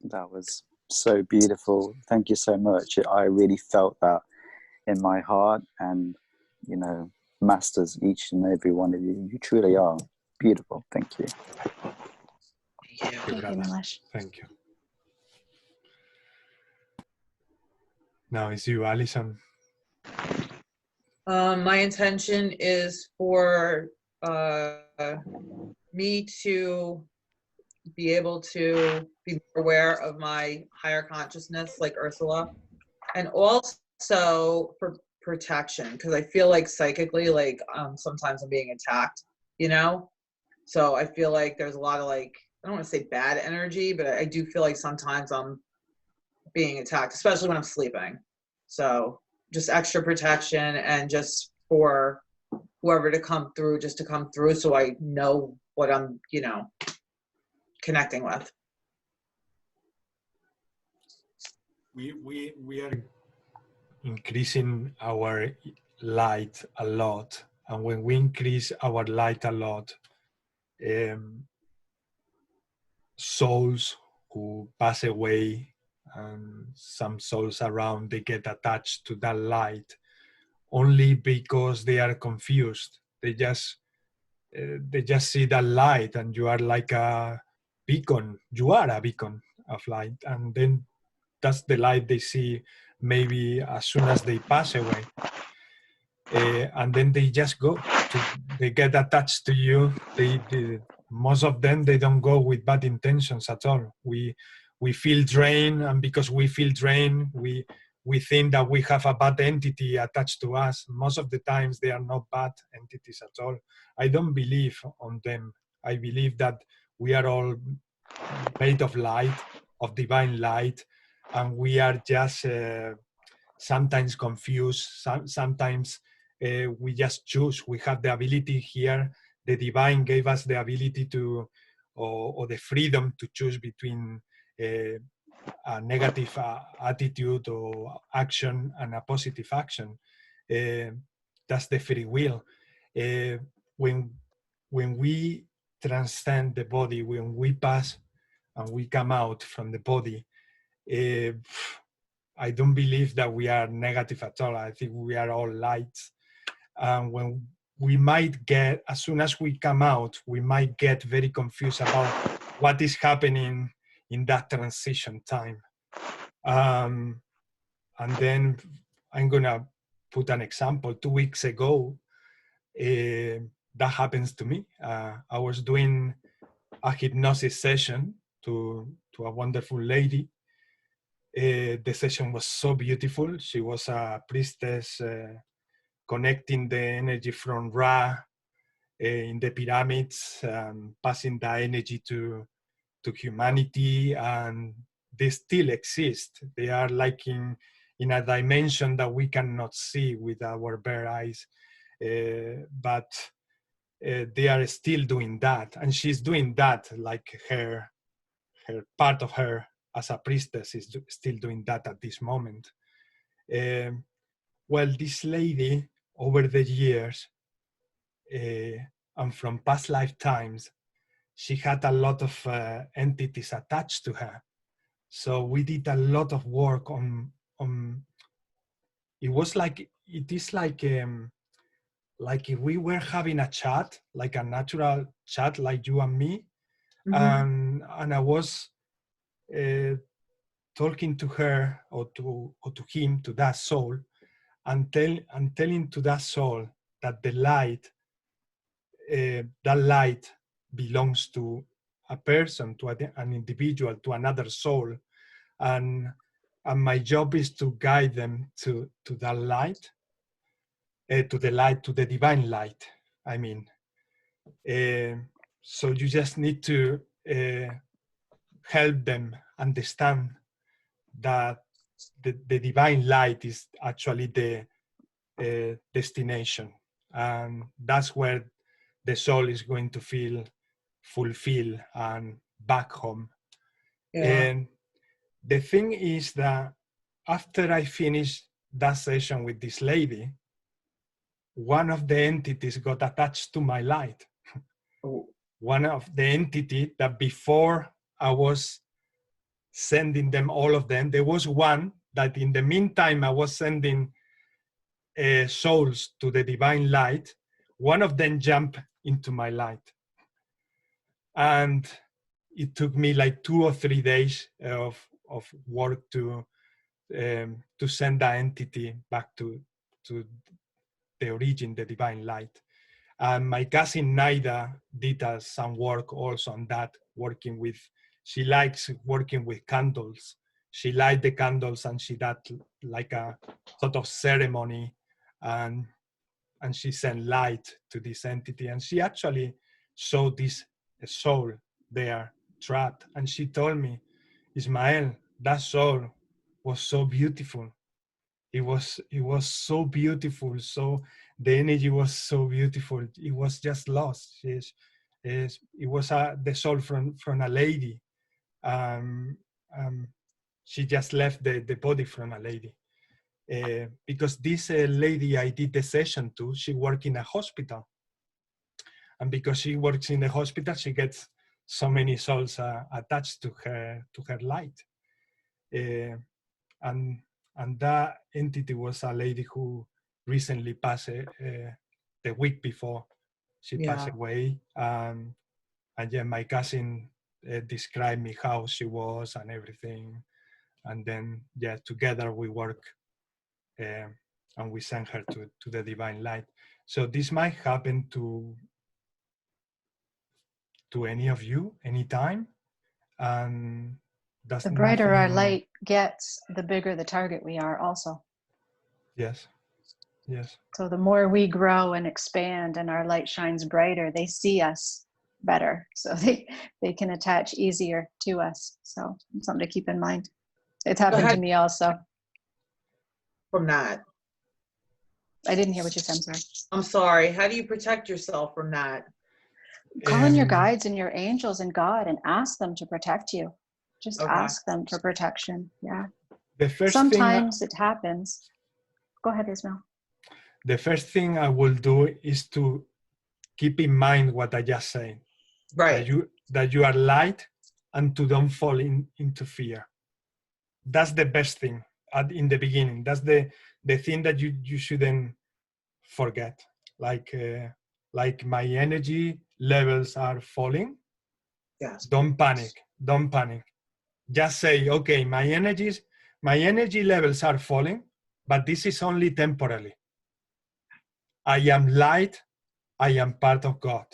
That was so beautiful. Thank you so much. I really felt that in my heart, and you know, masters, each and every one of you, you truly are beautiful. Thank you. Thank you, brother. Thank you. Now it's you, Alison. My intention is for me to be able to be aware of my higher consciousness, like Ursula, and also for protection, because I feel like psychically, like sometimes I'm being attacked, you know? So I feel like there's a lot of like I don't want to say bad energy, but I do feel like sometimes I'm being attacked, especially when I'm sleeping. So just extra protection and just for whoever to come through, just to come through so I know what I'm, you know, connecting with. We are increasing our light a lot, and when we increase our light a lot, souls who pass away and some souls around, they get attached to that light only because they are confused. They just see that light, and you are like a beacon. You are a beacon of light, and then that's the light they see maybe as soon as they pass away. And then they just go. They get attached to you. Most of them, they don't go with bad intentions at all. We feel drained, and because we feel drained, we think that we have a bad entity attached to us. Most of the times, they are not bad entities at all. I don't believe on them. I believe that we are all made of light, of divine light, and we are just sometimes confused. Sometimes we just choose. We have the ability here. The divine gave us the ability to, or the freedom to choose between a negative attitude or action and a positive action. That's the free will. When we transcend the body, when we pass and we come out from the body, I don't believe that we are negative at all. I think we are all lights. When we might get, as soon as we come out, we might get very confused about what is happening in that transition time. And then I'm gonna put an example. 2 weeks ago, that happens to me. I was doing a hypnosis session to a wonderful lady. The session was so beautiful. She was a priestess connecting the energy from Ra in the pyramids, passing the energy to humanity, and they still exist. They are like in a dimension that we cannot see with our bare eyes, but they are still doing that, and she's doing that, like her part of her as a priestess is still doing that at this moment. Well, this lady, over the years, and from past lifetimes, she had a lot of entities attached to her. So we did a lot of work on it was like, it is like if we were having a chat, like a natural chat, like you and me, and I was talking to her or to him, to that soul, and telling to that soul that the light, that light belongs to a person, to an individual, to another soul, and my job is to guide them to that light, to the divine light. I mean, so you just need to help them understand that the divine light is actually the destination, and that's where the soul is going to feel fulfilled and back home. And the thing is that after I finished that session with this lady, one of the entities got attached to my light. One of the entity that before I was sending them, all of them, there was one that in the meantime I was sending souls to the divine light. One of them jumped into my light. And it took me like 2 or 3 days of work to send that entity back to the origin, the divine light. And my cousin Naida did some work also on that, working with, she likes working with candles. She light the candles and she did like a sort of ceremony, and she sent light to this entity. And she actually saw this soul there trapped. And she told me, Ismael, that soul was so beautiful. It was so beautiful. So the energy was so beautiful. It was just lost. It was the soul from a lady. She just left the body from a lady. Because this lady I did the session to, she worked in a hospital. And because she works in the hospital, she gets so many souls attached to her light. And that entity was a lady who recently passed the week before she passed away. And yeah, my cousin described me how she was and everything. And then, yeah, together we work and we send her to the divine light. So this might happen to any of you, anytime. And that's the brighter our nothing. light gets, the bigger the target we are also. Yes, yes. So the more we grow and expand and our light shines brighter, they see us better. So they can attach easier to us. So something to keep in mind. It's happened to me also. From that. I didn't hear what you said, I'm sorry. I'm sorry. How do you protect yourself from that? Call in your guides and your angels and God and ask them to protect you. Just ask them for protection. Yeah. Sometimes it happens. Go ahead, Ismael. The first thing I will do is to keep in mind what I just said. Right. That you are light and to don't fall into fear. That's the best thing in the beginning. That's the thing that you shouldn't forget. Like my energy levels are falling. Yes. Don't panic. Don't panic. Just say, okay, my energy levels are falling, but this is only temporarily. I am light. I am part of God.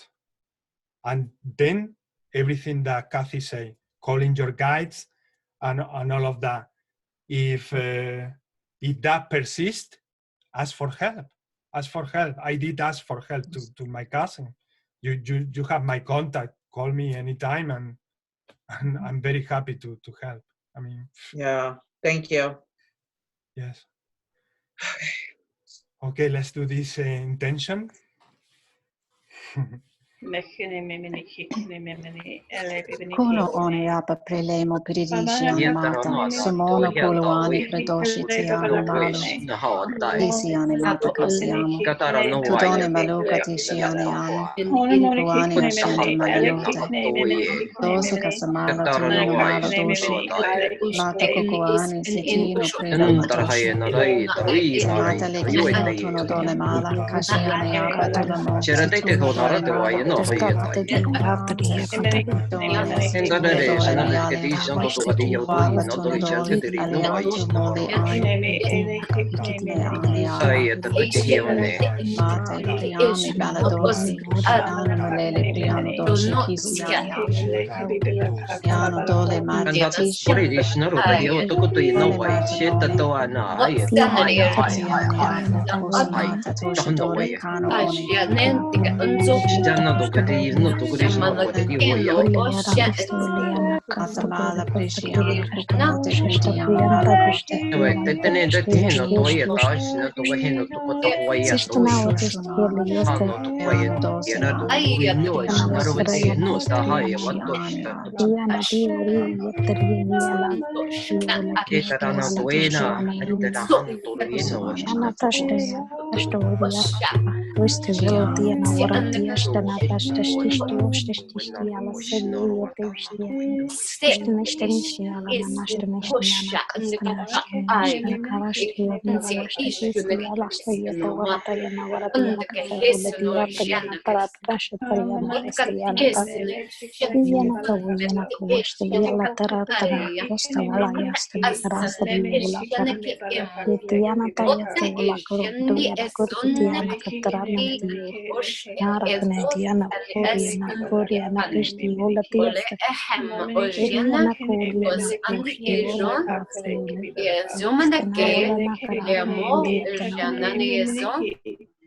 And then everything that Kathy say, calling your guides and all of that. If that persists, ask for help. Ask for help. I did ask for help to my cousin. You have my contact. Call me anytime, and I'm very happy to help. I mean. Yeah. Thank you. Yes. Okay, let's do this intention. Kuno one apa prelemo piridishian mata, somono kuluani predoshitiana malu, disiane mata kasiamo, tudone maluka tishiane ani, kuani ashende maliote, dose kasamala tune malo doshi, mata kukuani sitino prelemo doshi, mata lekino tuno dole mala, kashiane apa tulamo, situno dole mala, Matamala Prishiana Kukamate Pridiana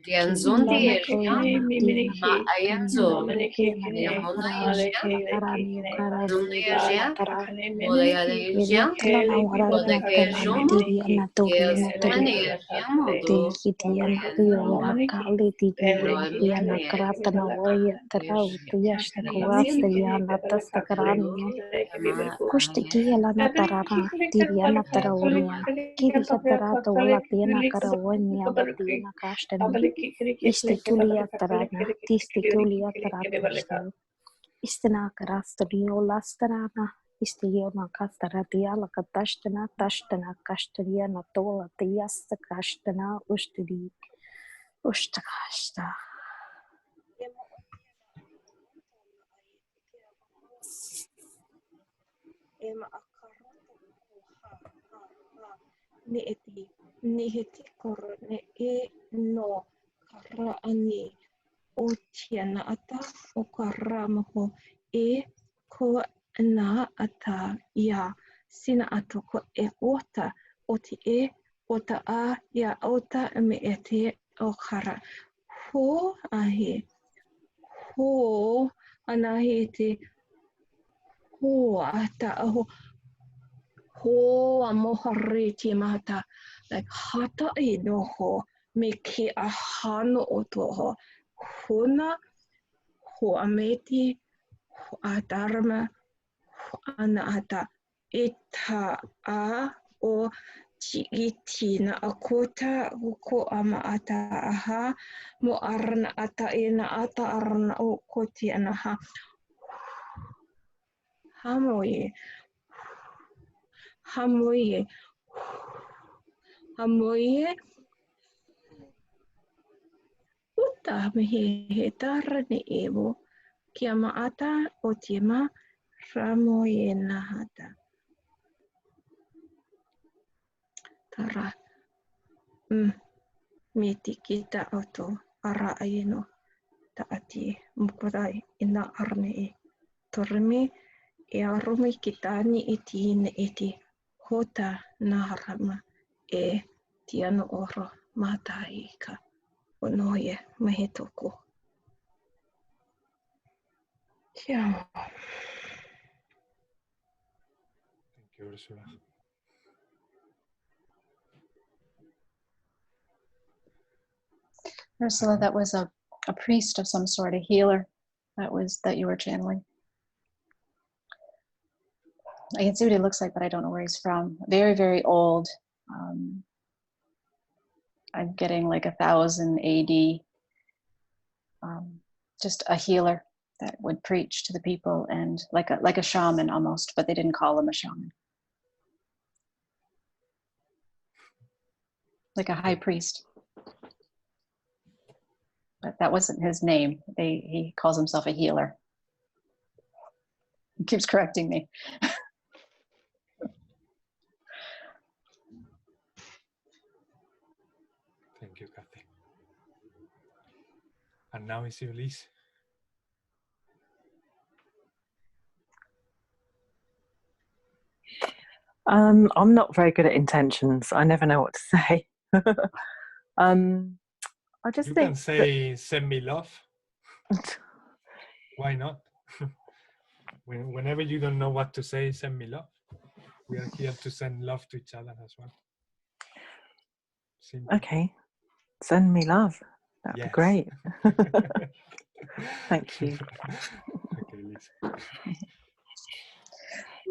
Dianzundi Elia, Ma Ayanzo, Yamonaisha, Zundeja, Moleadeja, Molegejomo, Yesemeneja Modo, Kushtikia na tarara, tiriana taraunia, kiri hatarato wala tiena karawania la tiena kastani, istikulia tarana, tistikulia tarata, istana karastaniyo lastarana, istiona kastaratia la katastana, tashtana kastaria na tola tiasta kastana, ustiri, ustakasta. Ne eti ne heti koro ne e no kara ani o tiana ata o kara maho e ko na ata ia sina ato ko e ota o ti e ota a ia ota me eti o kara ho ahe ho anahe te ho ata aho ho amohare te mata like hata e noho me ke a hano o toho hona ho ameti ho a dharma ho ana ata eta a o iti na akota ko ama ata aha mo arna ata ina ata arna o koti anaha hamoye hamoye hamoye uta mehe he tara ne evo kia maata o tima ramoye nahata tara meti kita auto ara ayeno ta ati mukurai ina arme e torme e arome kitani eti ne eti hota naharama e tiano oro mataika onoye mahetoko yeah. Thank you, Ursula. Ursula, that was a priest of some sort, a healer that you were channeling. I can see what he looks like, but I don't know where he's from. Very, very old. I'm getting like 1000 AD. Just a healer that would preach to the people, and like a shaman almost, but they didn't call him a shaman. Like a high priest. But that wasn't his name. He calls himself a healer. He keeps correcting me. Thank you, Kathy. And now is Elise. I'm not very good at intentions. I never know what to say. I just you think can say send me love. Why not? Whenever you don't know what to say, send me love. We are here to send love to each other as well. Simple. Okay, send me love. That'd be great. Thank you. Okay, Lisa.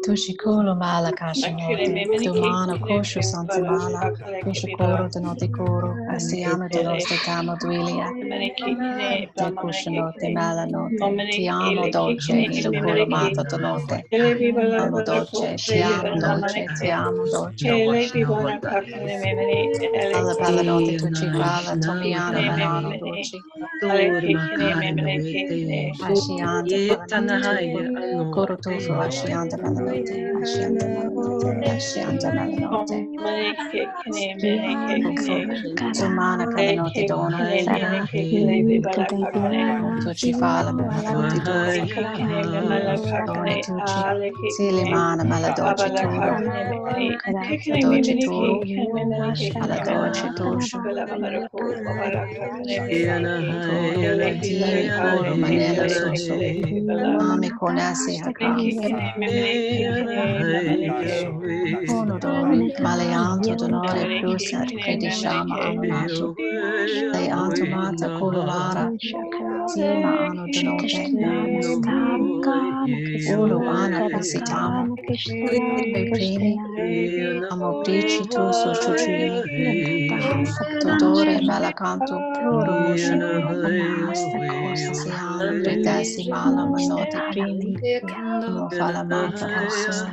Tushikolo mala kashinoti, dumano koshu santamala, kushikoro tenoti koro, asiano teloste tamo duilia, te kushinote malanote, ti amo dolce, ilukuro mata tonote, amo dolce, ti amo dolce, ti amo dolce. Alla palanote tuci pala, tomiano manano dolci. Asciante palanote, koro tofu asciante palanote. melanote, Hashianda melanote, Hashianda melanote. Sumana kalanoti dona, Tuchi fala melanote dosa, Doni tuchi, Silimana meladoci turo, Doci turo, Maladoci tosho, Toro Betini, Oro Manela Soso, Mami Konasi Haka, Onodori, Maleanto Donore Plusat, Kedishama Amato, Le Antomata Kulumara, Tima Ano Donote, Ulu Ana Pesitamo, Reprini, Amobrici Toso Chuchini, Todore Malacanto, Uru Moshano, Sian Britasi Mala Manote Primi, Falamata Rosso,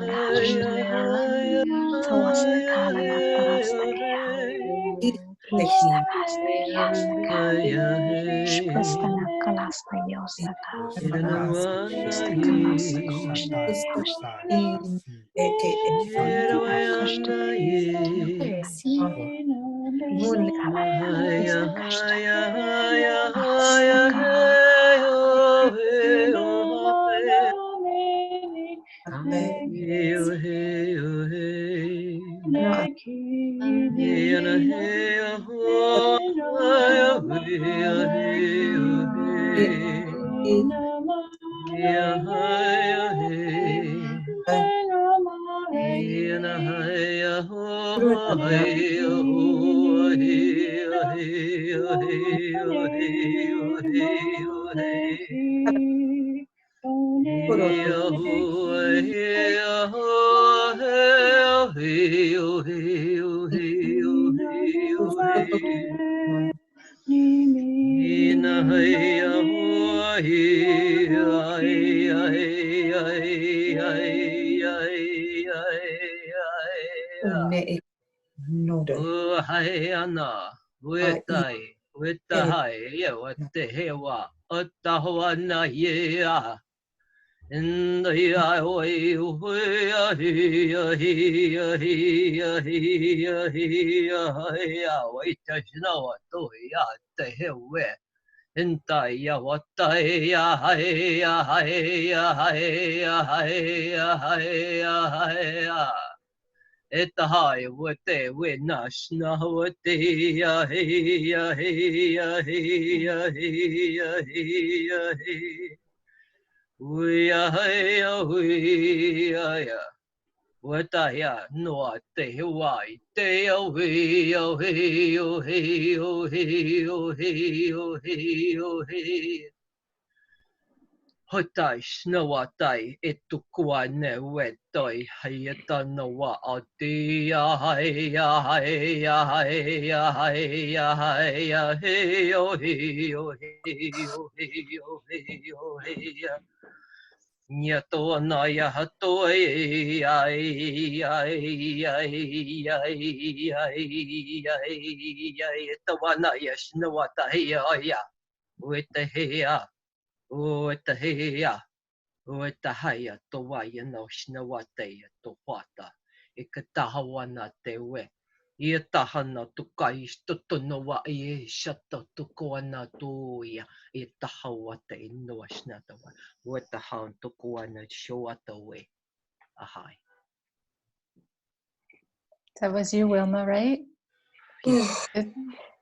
That was you, Wilma, right?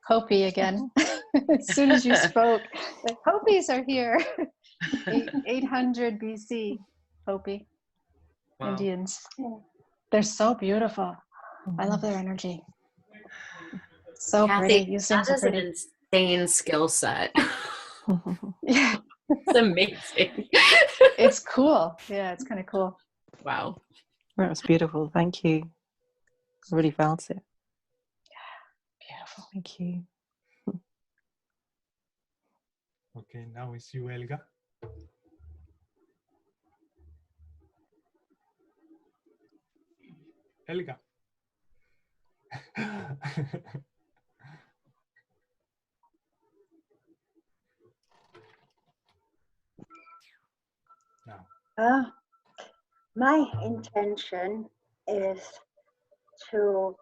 Hopi again. As soon as you spoke, the Hopis are here. 800 BC, Hopi Indians. They're so beautiful. I love their energy. So Kathy, pretty. You sing that so is an pretty. insane skill set. Yeah. It's amazing. It's cool. Yeah, it's kind of cool. Wow. That was beautiful. Thank you. I really felt it. Beautiful. Thank you. Okay, now it's you, Elga. Elga. Now. My intention is to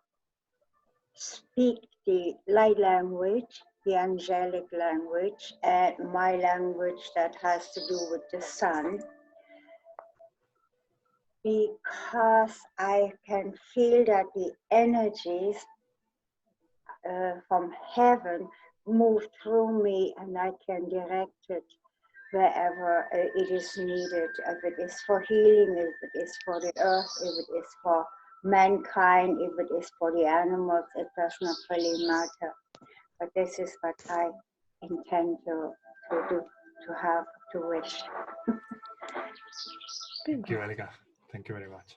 speak the light language, the angelic language, and my language that has to do with the sun, because I can feel that the energies from heaven move through me, and I can direct it wherever it is needed, if it is for healing, if it is for the earth, if it is for mankind, if it is for the animals, it does not really matter. But this is what I intend to do, to have, to wish. Thank you, Elga. Thank you very much.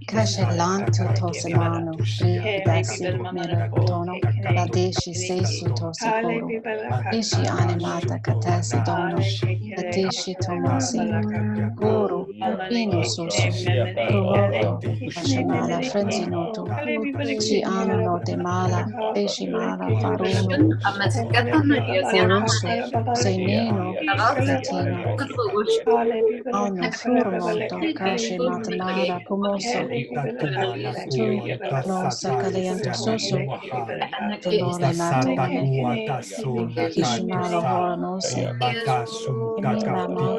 Kashelanto tosemano, dasi meratono, la deshi sesu tosekoro, deshi animata katasi dono, la deshi tomosi, guru, pino susu, ruoto, kashamala frenzinoto, chi ano no de mala, deshi mala faruno, Colosso, Seneno, Latino, Auno, Furmonto, Cashe, Matamara, Pomoso, Tu, No, Sacaliento, Soso, Tenore, Matomane, Kishimalo, Horanose, Nela, Mato,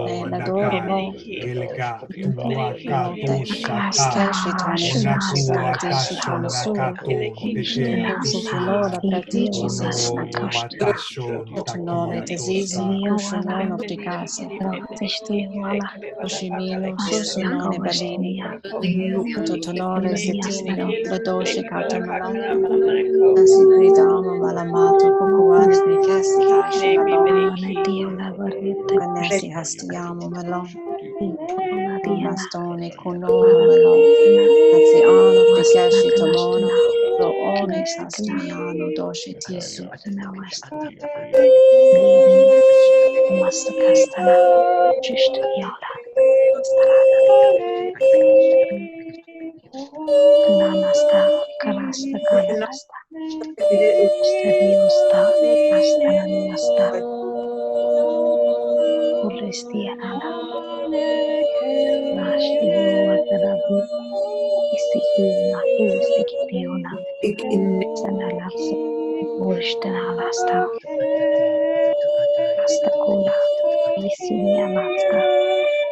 Nela, Dormo, Note, Cashe, Tono, Susu, Tono, Suru, Susulola, Praticisi, Tutunole, Tazizi, Kushunon of Dicase, Ushimino, Susunone, Balini, Tutunore, Zetino, Ladoshe, Catamala, Nasi Gridamo, Malamato, Kukuane, Nicasi, Kashi, Malon, Nasi Hastiamo, Malon, Mastone, Kunono, Malon, Naziano, Dikashi, Tomono, Lo Onyx, Hastiano, Doshe, Tisu, Mastakastana, just yola, Namasta, Karasta, Kanasta, Stadiosta, Astananasta, Uristiana, Nashtivatarabu, Istikina, Ustikiona, Sanalapsa, Urishtanalasta, Astakula, Isinianasta,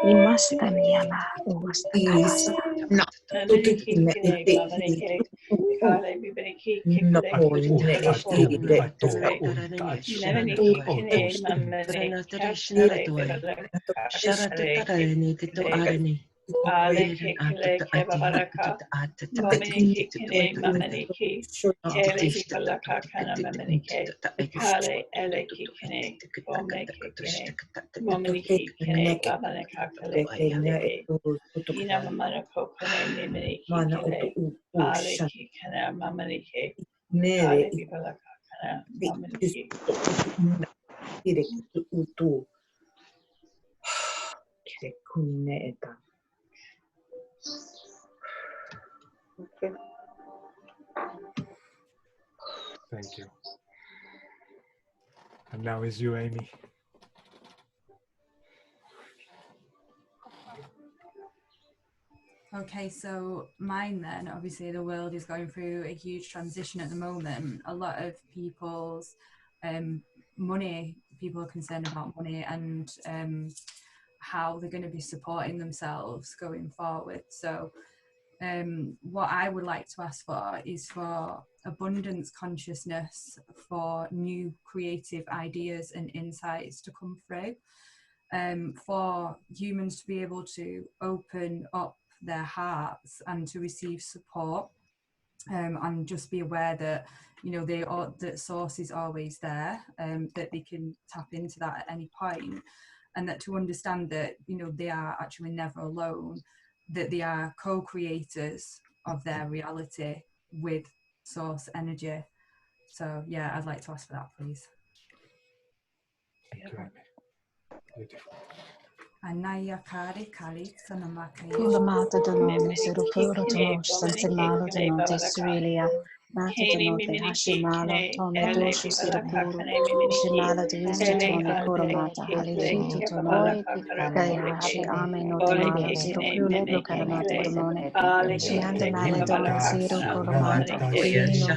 Imastaniana, Umastakalasta. Thank you. And now is you, Amy. Okay, so mine then, obviously the world is going through a huge transition at the moment. A lot of people's money, people are concerned about money and how they're going to be supporting themselves going forward. So what I would like to ask for is for abundance consciousness, for new creative ideas and insights to come through, for humans to be able to open up their hearts and to receive support, and just be aware that, you know, that source is always there, that they can tap into that at any point, and that to understand that, you know, they are actually never alone, that they are co-creators of their reality with source energy. So yeah, I'd like to ask for that, please. Beautiful. Anaya kare kare sanamakaye. Pulamata donote, Sirupuru tomosh, Sansimalo donote, Surilia, Mata donote, Hashimalo, Tome doshu Sirupuru, Shimala duistu Tome Kuramata, Halihitu Tomo, Gaya Happy Ame no Tomalo, Sirupuru, Lukaramata Domone, Shianda Maladona, Siru Kuramata, Kuino,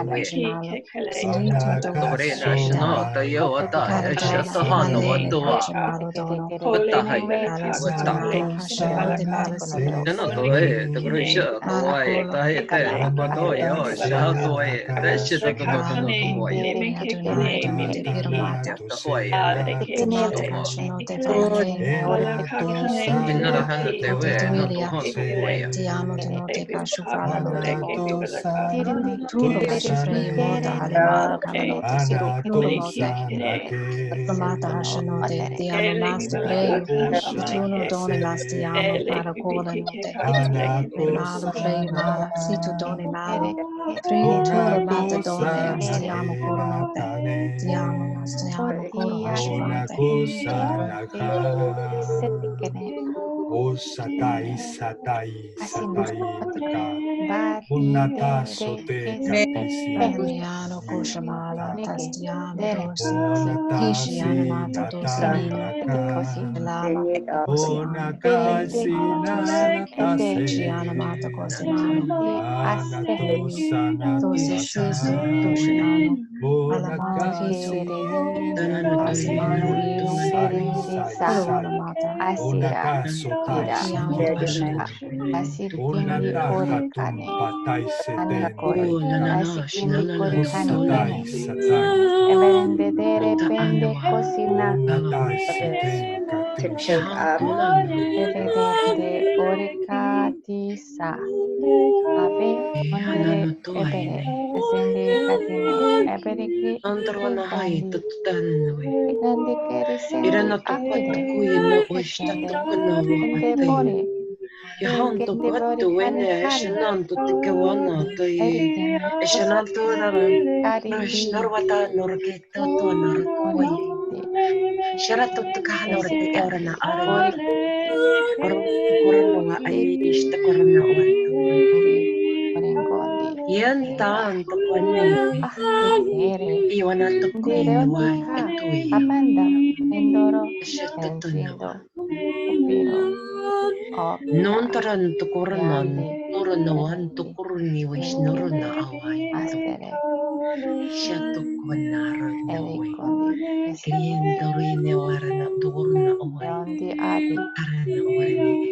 Hashimalo, Sirito Dono, Hashimalo Dono, Diamo master prei, tuno doni mastiamo para cola note, malo frei mala, si tu doni malo, trin turo mata doni astiamo coro note, diamo mastiamo coro asciufate. Satai, satai, satai, unata sote capisi, Andiano koshamala, tastiamo dosi, hishiana mata dosi mino, lama kosiamo, hishiana mata kosimano, dosi sisu doshinano, alamata hisu, kosimano io, kuruana mata, diamo doshino, Yahanto patto wene shananto tikewana toi shananto narwata norketa to narkoi sharato tukahnorte orana arana korona ai ishta korona wato yanta anto kone iwana to kuinwa etui shatatuna non taranto koronan toronawan to koroni wisnorona awai shato konara nawe kliento rine warana dorna awai arana warani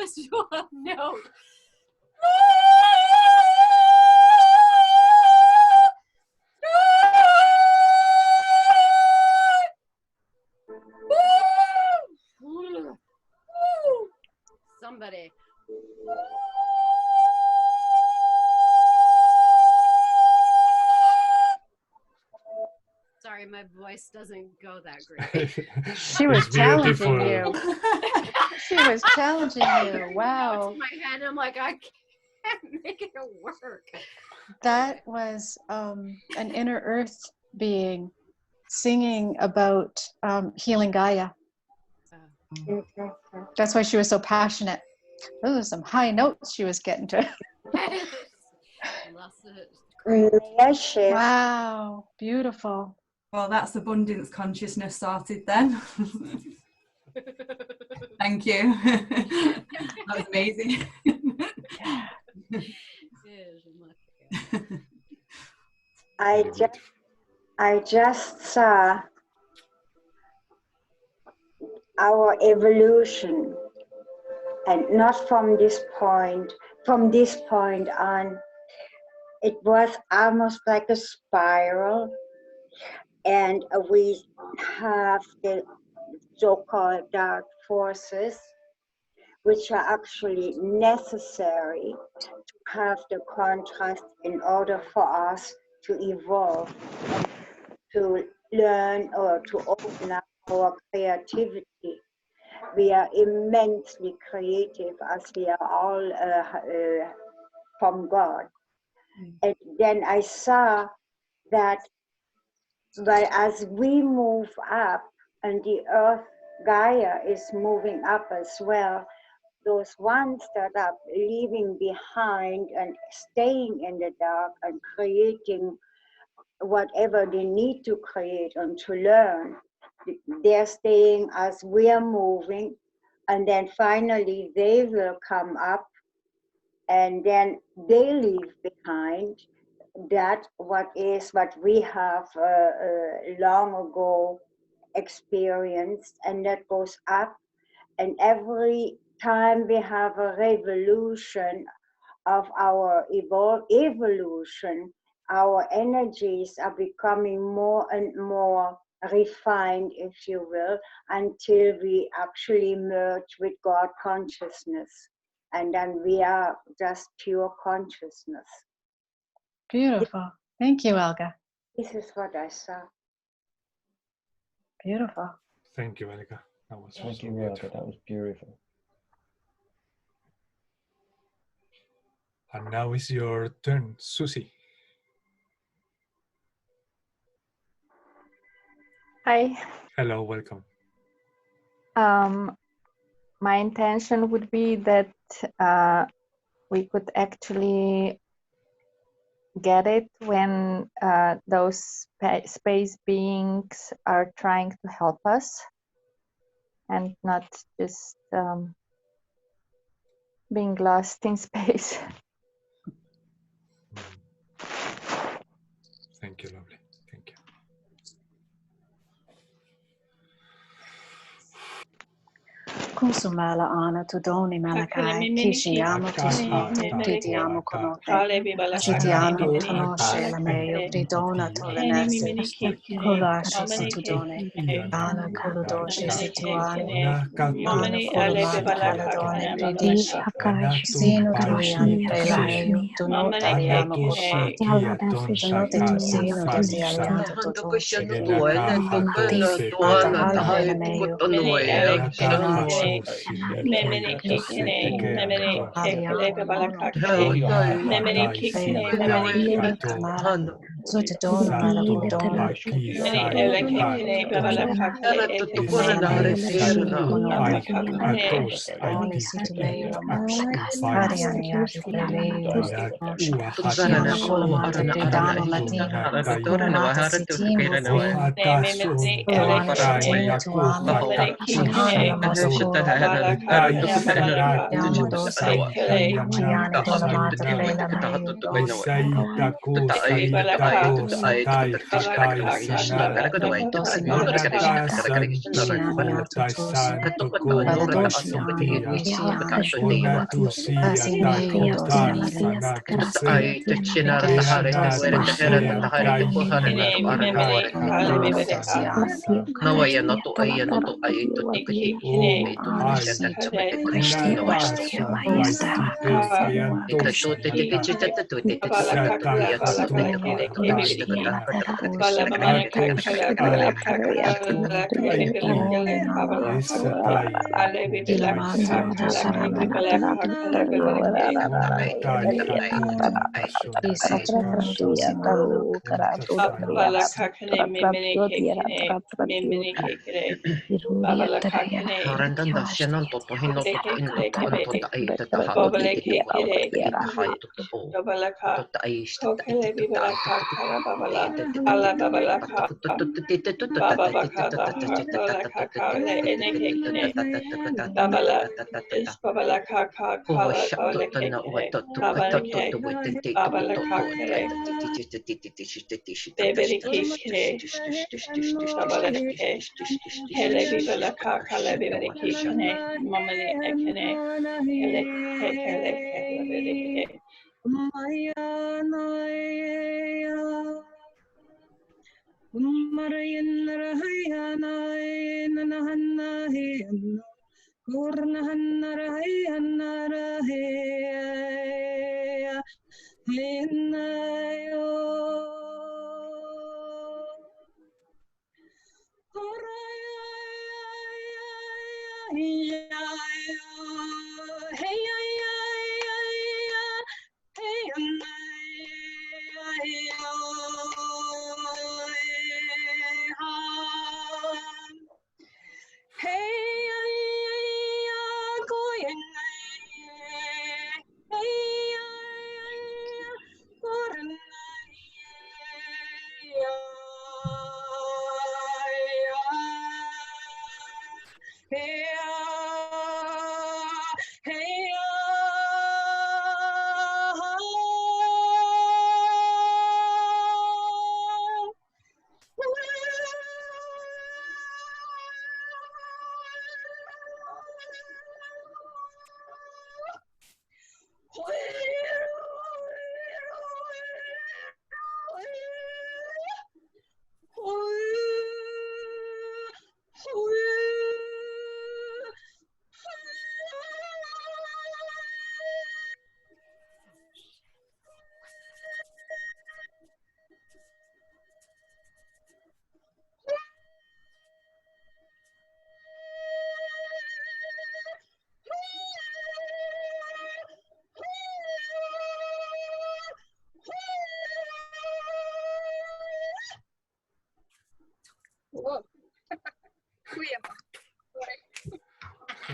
celestial note. Somebody. Sorry, my voice doesn't go that great. She was challenging you. She was challenging you. Wow. My hand, I'm like, I can't make it work. That was an inner earth being singing about healing Gaia. That's why she was so passionate. Those are some high notes she was getting to. Wow, beautiful. Well, that's abundance consciousness started then. Thank you. That was amazing. I just saw our evolution, and not from this point on, it was almost like a spiral, and we have the so-called dark forces, which are actually necessary to have the contrast in order for us to evolve, to learn, or to open up our creativity. We are immensely creative, as we are all from God. And then I saw that, but as we move up, and the earth, Gaia, is moving up as well, those ones that are leaving behind and staying in the dark and creating whatever they need to create and to learn, they're staying as we are moving, and then finally they will come up, and then they leave behind that what we have long ago experienced, and that goes up. And every time we have a revolution of our evolution, our energies are becoming more and more refined, if you will, until we actually merge with God consciousness. And then we are just pure consciousness. Beautiful. Thank you, Elga. This is what I saw. Beautiful. Thank you, Elga. That was Thank so you, good. Elga. That was beautiful. And now is your turn, Susie. Hi. Hello, welcome. My intention would be that we could actually get it when those space beings are trying to help us, and not just being lost in space. Thank you, lovely. Thank you. Consumela ana tudoni malakai kishiamo titiamo konote chitiano tonoshe la meyo pridona tolenese kulashi situdone ana kuludoshe situani ana kulumana kaladone pridishi sino tulian prelayo tunotaliamo konote tunote tu sino tusi alianto toto alde la meyo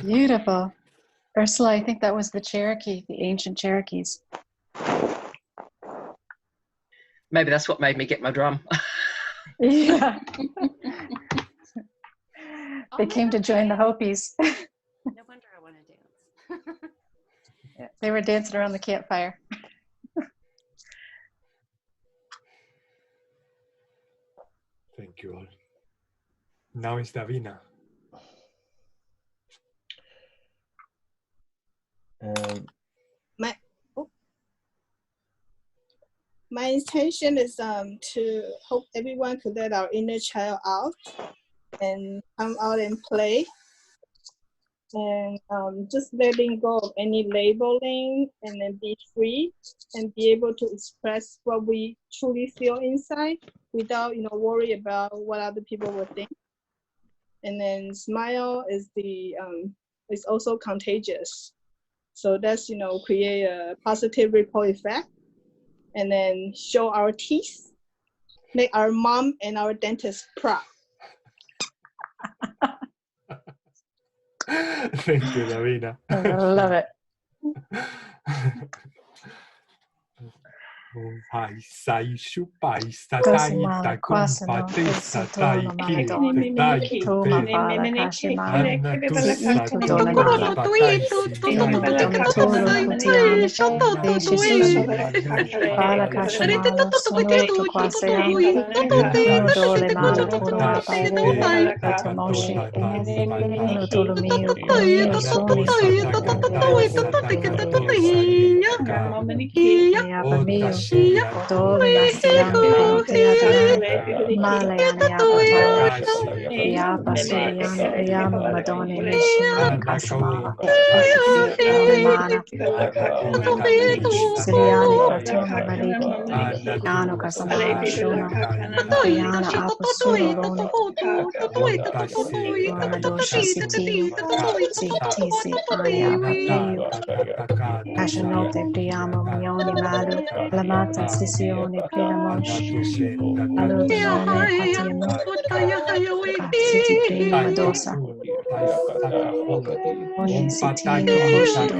Beautiful. Ursula, I think that was the Cherokee, the ancient Cherokees. Maybe that's what made me get my drum. Yeah. They came to join the Hopis. No wonder I want to dance. Yeah, they were dancing around the campfire. Thank you all. Now it's Davina. My intention is to hope everyone could let our inner child out and come out and play, and just letting go of any labeling, and then be free and be able to express what we truly feel inside without worry about what other people will think. And then smile is is also contagious, so that's create a positive ripple effect. And then show our teeth, make our mom and our dentist proud. Thank you, Davina. I love it. Hai sai shupai satai Kosimala ta kwasano kumpate satai kusitolo ki malido. tetai Tuma te pala kashimala. anna tu Si itu dole satai mala. patai si Tuno tai dole te tolo kutiana. anna tu Deshi sumi. Pala patai kashimala. Sono tu kwasayam. Uno dole mala puro mapaya. Ito moshi. Uno tolo mio. Mio soni. Yapa mio. Dole nasiam. Tiadian. Malayana yapa taya. Yapa suriyana. Yama madone nishina kashamala. Mana. Siriyani pratuna maliki. Yano kasamala shuna. Priyana apasuro loni. Madosha sitio. Tisi ayapa mio. Ashanote priyamo mioni malu. Lamata sisioni prinamosh. Aludinome patiamo. Siti prima madosa. Oni sitio kushido.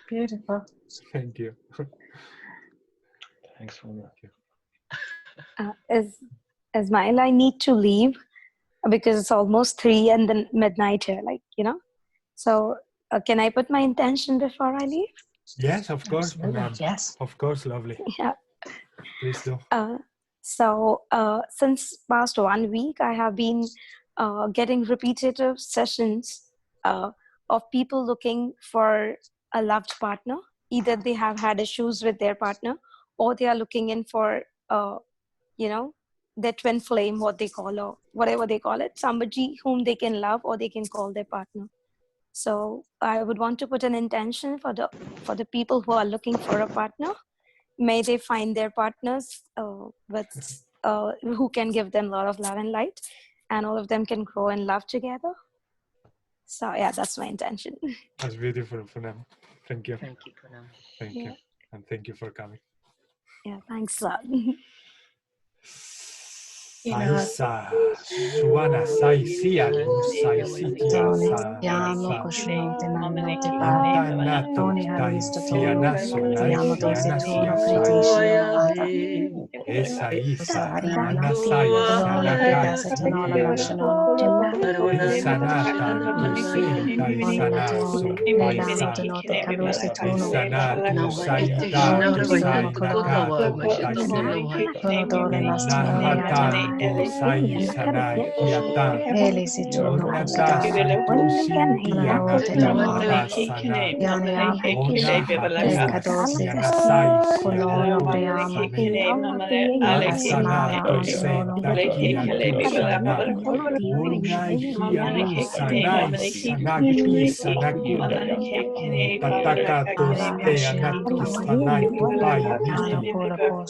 Beautiful. Thank you. Thanks so much. Ismael, I need to leave because it's almost 3 and then midnight here, like, you know. So can I put my intention before I leave? Yes, of course, madam. Yes. Of course, lovely. Yeah. Please do. Since past 1 week, I have been getting repetitive sessions of people looking for a loved partner. Either they have had issues with their partner, or they are looking in for, you know, their twin flame, what they call, or whatever they call it, somebody whom they can love or they can call their partner. So I would want to put an intention for the people who are looking for a partner. May they find their partners who can give them a lot of love and light, and all of them can grow in love together. So yeah, that's my intention. That's beautiful, Poonam. Thank you. Thank you, Poonam. Thank you. And thank you for coming. Yeah, thanks. Saisa, Suana, Saisia, Saisitia, Amo Koshmote Nanote Pa. Antanato, Tony Haristo Taisiana, Yamo Dosi Sunaisiana, Turo Siasai, Fritishi Esa Isa, Sarinana Anasai, Colone Sanaka, Precasatinola Noshanono Isanata, Tusenta, Isanaso, Paisa, Tinote Calusi Tuno Isanatu, Saita, Tusainaka, Taisi, Dole Nahatan, Tusai, Sanai, Kiatan, Elisi Tuno Onatasan, Tusintia, Nakuata, Sana, Yani Onahata, Cadosi Sianasai, Colono Sianatu, Preama Sane, Asinala Ansanato, Ansono Senta, Kiatu, Sana, Unai, Hianu, Sanai, Sanaki, Sanaku, Tatakato, Steanaki, Sanai, Tupai, Niti,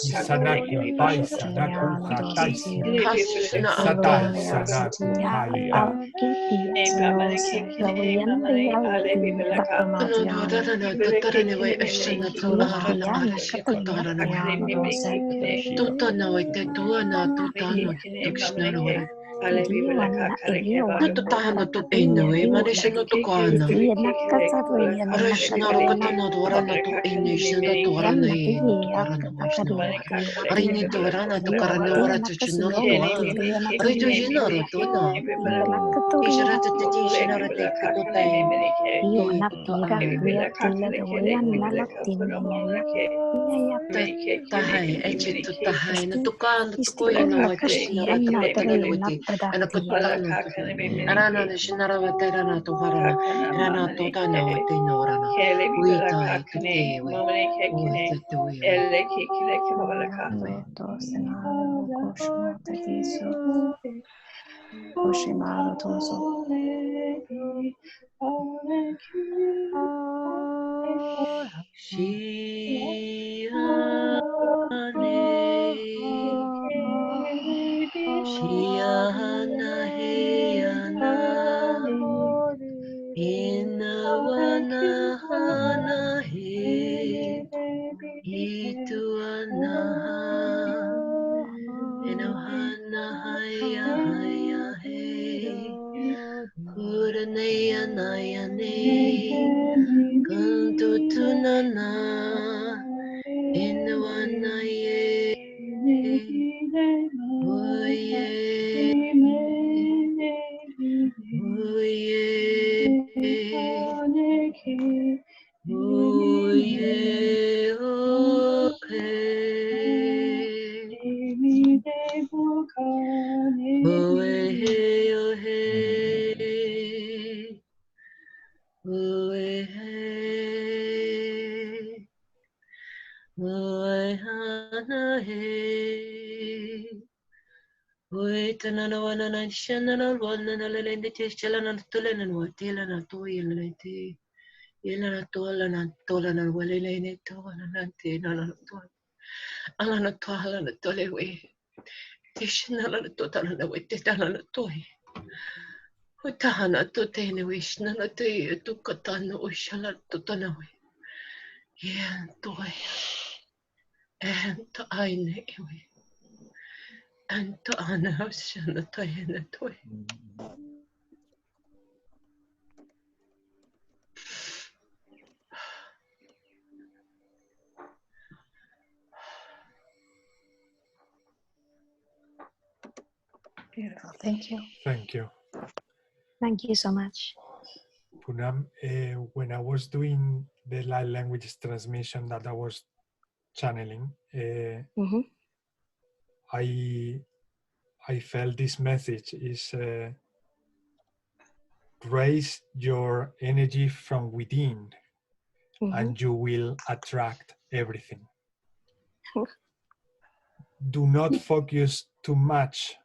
Isanaku, Pai, Sanaku, Hataisia, Etsatai, Sanaku, Haita, Tahai, tahai, na tukan, tukoy no ay kushinara tutanawati, ana kutano, arana na shinara terana to harana, rana to tano tinorana, wita tukewe, wita tuwe. Oshimaro Toso. Shiana heyana inawana hana he ituana inohana haya haya he kuranaya nayane kantutunana inawana ye oye Utahana to tene wish nana te tu katano ushala to tanawe. Yen toy. And to aine ewe. And to ana shana tayena toy. Beautiful. Thank you. Thank you. Thank you so much. Poonam, when I was doing the light language transmission that I was channeling, I felt this message is raise your energy from within and you will attract everything. Do not focus too much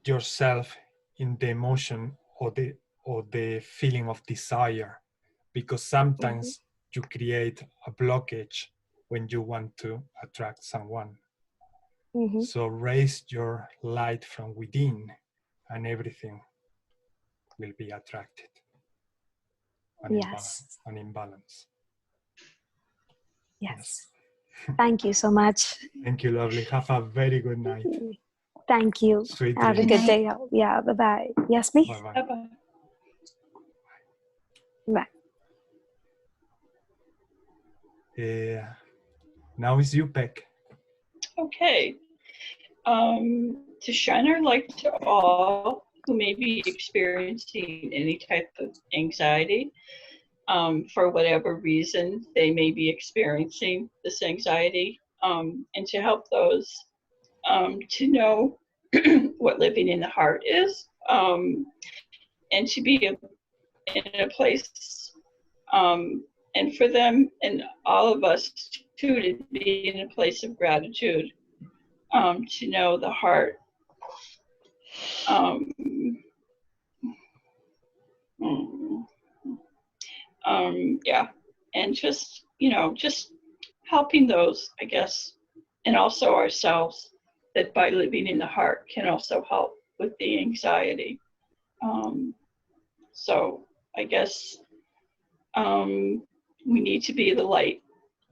yourself in the emotion or the feeling of desire, because sometimes you create a blockage when you want to attract someone. So raise your light from within and everything will be attracted and in balance. Yes. Thank you so much. Thank you, lovely. Have a very good night. Thank you. Sweet Have a dreams. good day. Yeah, bye-bye. Yes, me? Bye-bye. Bye. Now it's you, Peck. Okay. To shine our light to all who may be experiencing any type of anxiety, for whatever reason they may be experiencing this anxiety, and to help those to know what living in the heart is, and to be in a place, and for them and all of us too to be in a place of gratitude, to know the heart. Yeah, and just, just helping those, I guess, and also ourselves, that by living in the heart can also help with the anxiety. So I guess we need to be the light.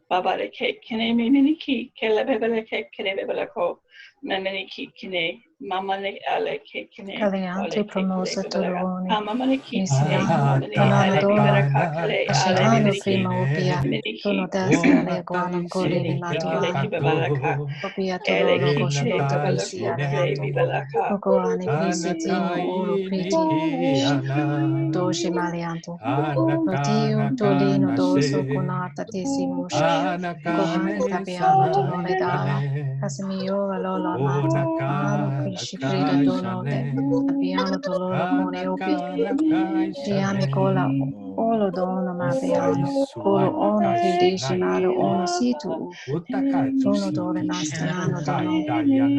Babare ke kene mimini ki kele bebele ke kene bebele ko memini ki kene mamane ale ke kene Kaliante promosa tolone, mamane ki Misia, mamane Tonana ale Dona, bebele ka kale ale Ashihano bebele ki Prima Upia, memini Tono ki Dasia Leguana Gori ele Miladiana, ki bebele ka Opia ele Tololo ki kene Koshimoto bebele Visi ko kale Aleato, bebele ka Ogoane Visi Timo Ulu Priti, Doshi Malianto, Nodio Tolino Doso Conata Tisi Mush, Gohane Tapiano Tonole Dara, Casimiro Alola Mata, Alo Krishifrida Donode, Tapiano Tololo Cone Opia, Diane Cola, Olo Dono Mapiano, Colo Ono Fideshinado Ono Situ, Tono Dole Nastiano Dono,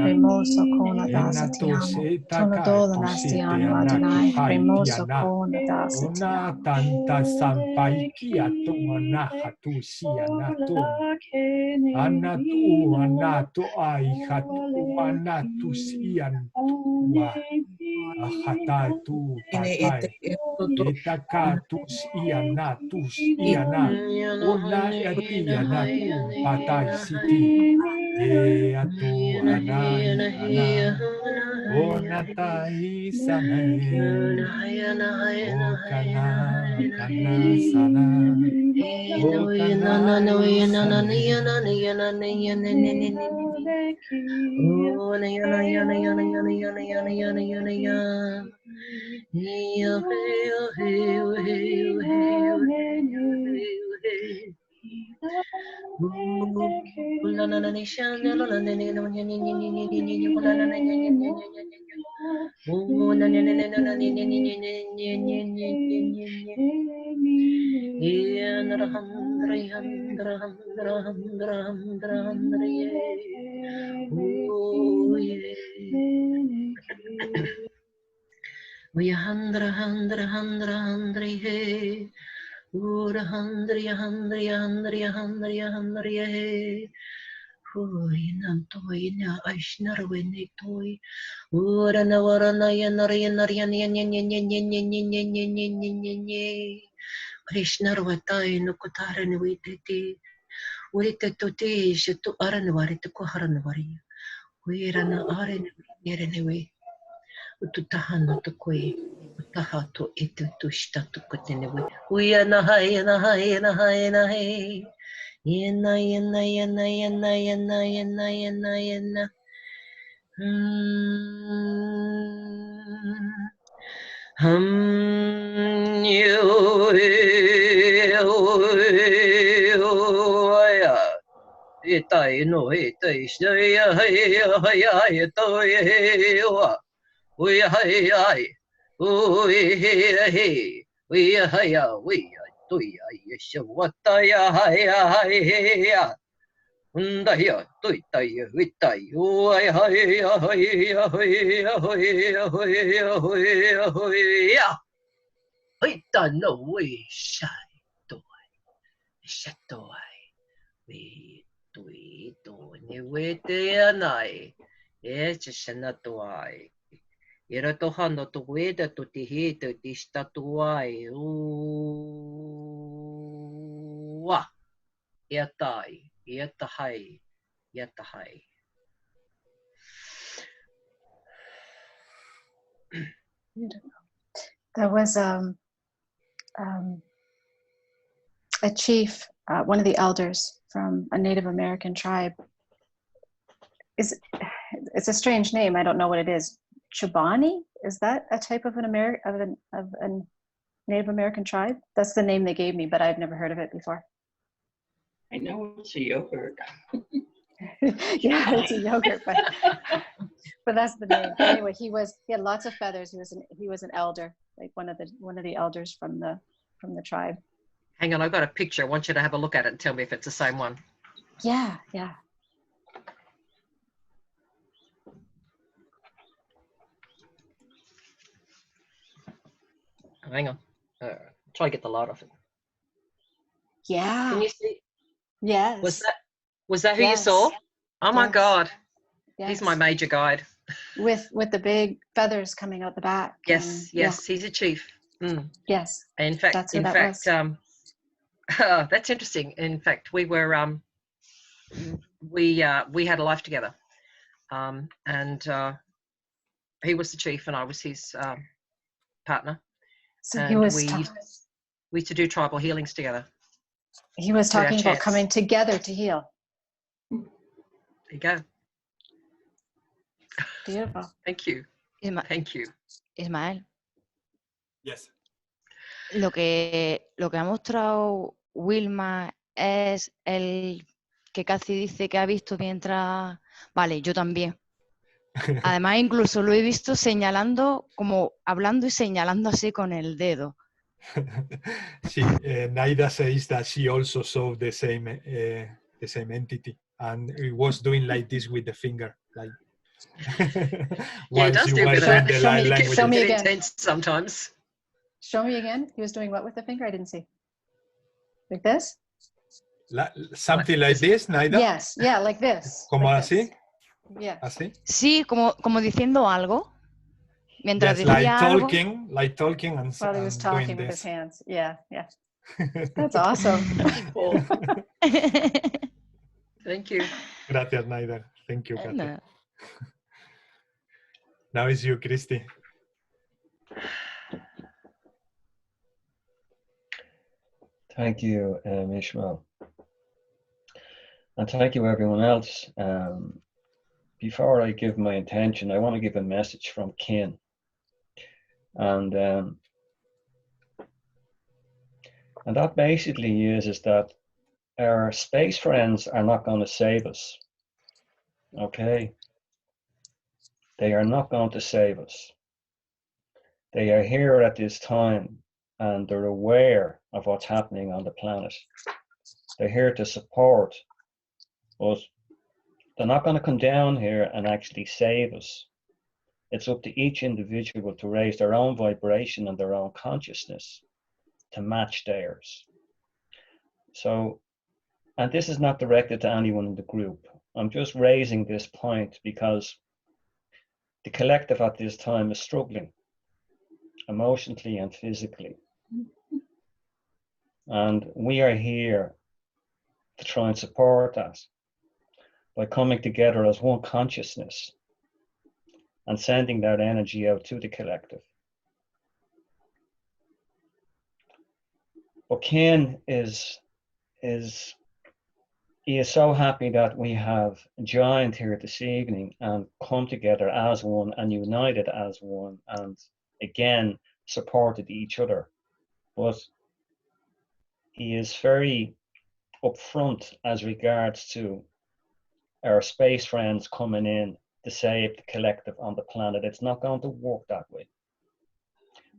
Remoso Cona Dasatiamo, Tono Dole Nastiano Adonai, Remoso Cona Dasatiamo. Tanta sampaikia tumana hatu sianatum. Anatu ai hatu anatu sian wa ahatatu patai. Itakatus ianatus iana. Una atianatum patai siti. Atu anai ana. Onatai sanae. O kana kana sana. O kana We hundra hundra hundra hundra he. Ura hundra hundra hundra hundra hundra he. Hoy nan toy na ashnar wene toy. Ura na wara na yanar yanar yan yan yan yan yan yan yan yan yan yan yan yan yan yan. Krishnar watay no kotara ni witete. Urite tote shetu aran warite ko haran wari. Uira na aran yere ne we. Ututahana to koi. Utahato etu tu statu kotenewe. Uya na hai na hai na hai na hai. Yena yena yena yena yena yena yena yena. Itai no itai shaya haya haya itoy wa. We hi hi, we hey, we hiya, we do ya, yes, what ya hiya, Undaya, do it, we die, oh, I hiya, hiya, hiya, hiya, hiya, hiya, we don't know, we shy, do I, we do it, we day and I, yes, it's not do I. Era tohando to weda to tihita tistatuai. Wa. Iatai, Iatahai, Iatahai. There was a chief, one of the elders from a Native American tribe. It's a strange name. I don't know what it is. Chobani? Is that a type of a Native American tribe? That's the name they gave me, but I've never heard of it before. I know it's a yogurt. Yeah, it's a yogurt, but that's the name. But anyway, he had lots of feathers. He was an elder, like one of the elders from the tribe. Hang on, I've got a picture. I want you to have a look at it and tell me if it's the same one. Yeah, yeah. Hang on. Try to get the light off it. Yeah. Can you see? Yes. Was that who you saw? Oh my God. Yes. He's my major guide. With the big feathers coming out the back. Yes, yes, he's a chief. Mm. Yes. In fact, that's interesting. In fact, we were we had a life together, and he was the chief and I was his partner. So and he was. We used to do tribal healings together. He was talking about coming together to heal. There you go. Beautiful. Thank you. Thank you. Ismael. Yes. Lo que ha mostrado Wilma es el que Cathy dice que ha visto mientras... Vale, yo también. Además, incluso lo he visto señalando, como hablando y señalando así con el dedo. She, Naida says that she also saw the same entity, and it was doing like this with the finger, like. Yeah, it does do a bit of that. Show me again. Intense sometimes. Show me again. He was doing what with the finger? I didn't see. Like this? Something like this, Naida? Yes, yeah, like this. ¿Como like así? This. Yeah. ¿Así? Sí, como diciendo algo. Mientras decía algo. Like talking and while he was talking with his hands. Yeah, yeah. That's awesome. Cool. Thank you. Gracias, Naida. Thank you, Kathy. No. Now it's you, Christy. Thank you, Ismael. And thank you, everyone else. Before I give my intention, I want to give a message from Kin. And that basically is that our space friends are not going to save us. Okay? They are not going to save us. They are here at this time and they're aware of what's happening on the planet. They're here to support us. They're not going to come down here and actually save us. It's up to each individual to raise their own vibration and their own consciousness to match theirs. So, and this is not directed to anyone in the group. I'm just raising this point because the collective at this time is struggling emotionally and physically. And we are here to try and support that by coming together as one consciousness and sending that energy out to the collective. But Ken he is so happy that we have joined here this evening and come together as one and united as one and again supported each other. But he is very upfront as regards to our space friends coming in to save the collective on the planet. It's not going to work that way.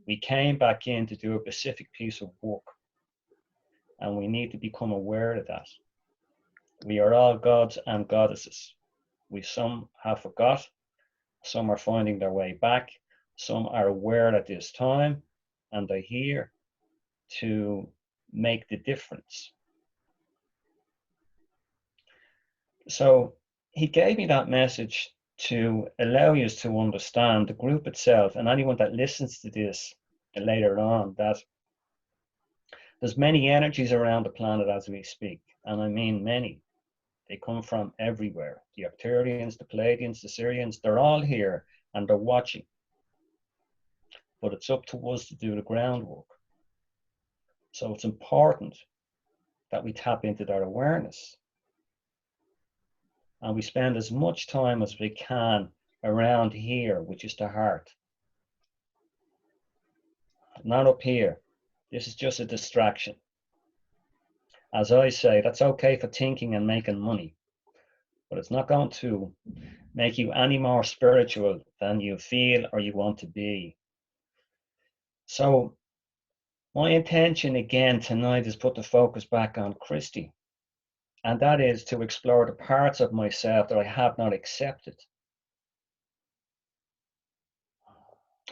We came back in to do a specific piece of work and we need to become aware of that. We are all gods and goddesses. Some have forgot, some are finding their way back, some are aware at this time and they're here to make the difference. So he gave me that message to allow you to understand the group itself and anyone that listens to this later on, that there's many energies around the planet as we speak, and I mean many. They come from everywhere. The Arcturians, the Palladians, the Syrians, they're all here and they're watching. But it's up to us to do the groundwork. So it's important that we tap into that awareness. And we spend as much time as we can around here, which is the heart. Not up here. This is just a distraction. As I say, that's okay for thinking and making money, but it's not going to make you any more spiritual than you feel or you want to be. So my intention again tonight is put the focus back on Christy, and that is to explore the parts of myself that I have not accepted.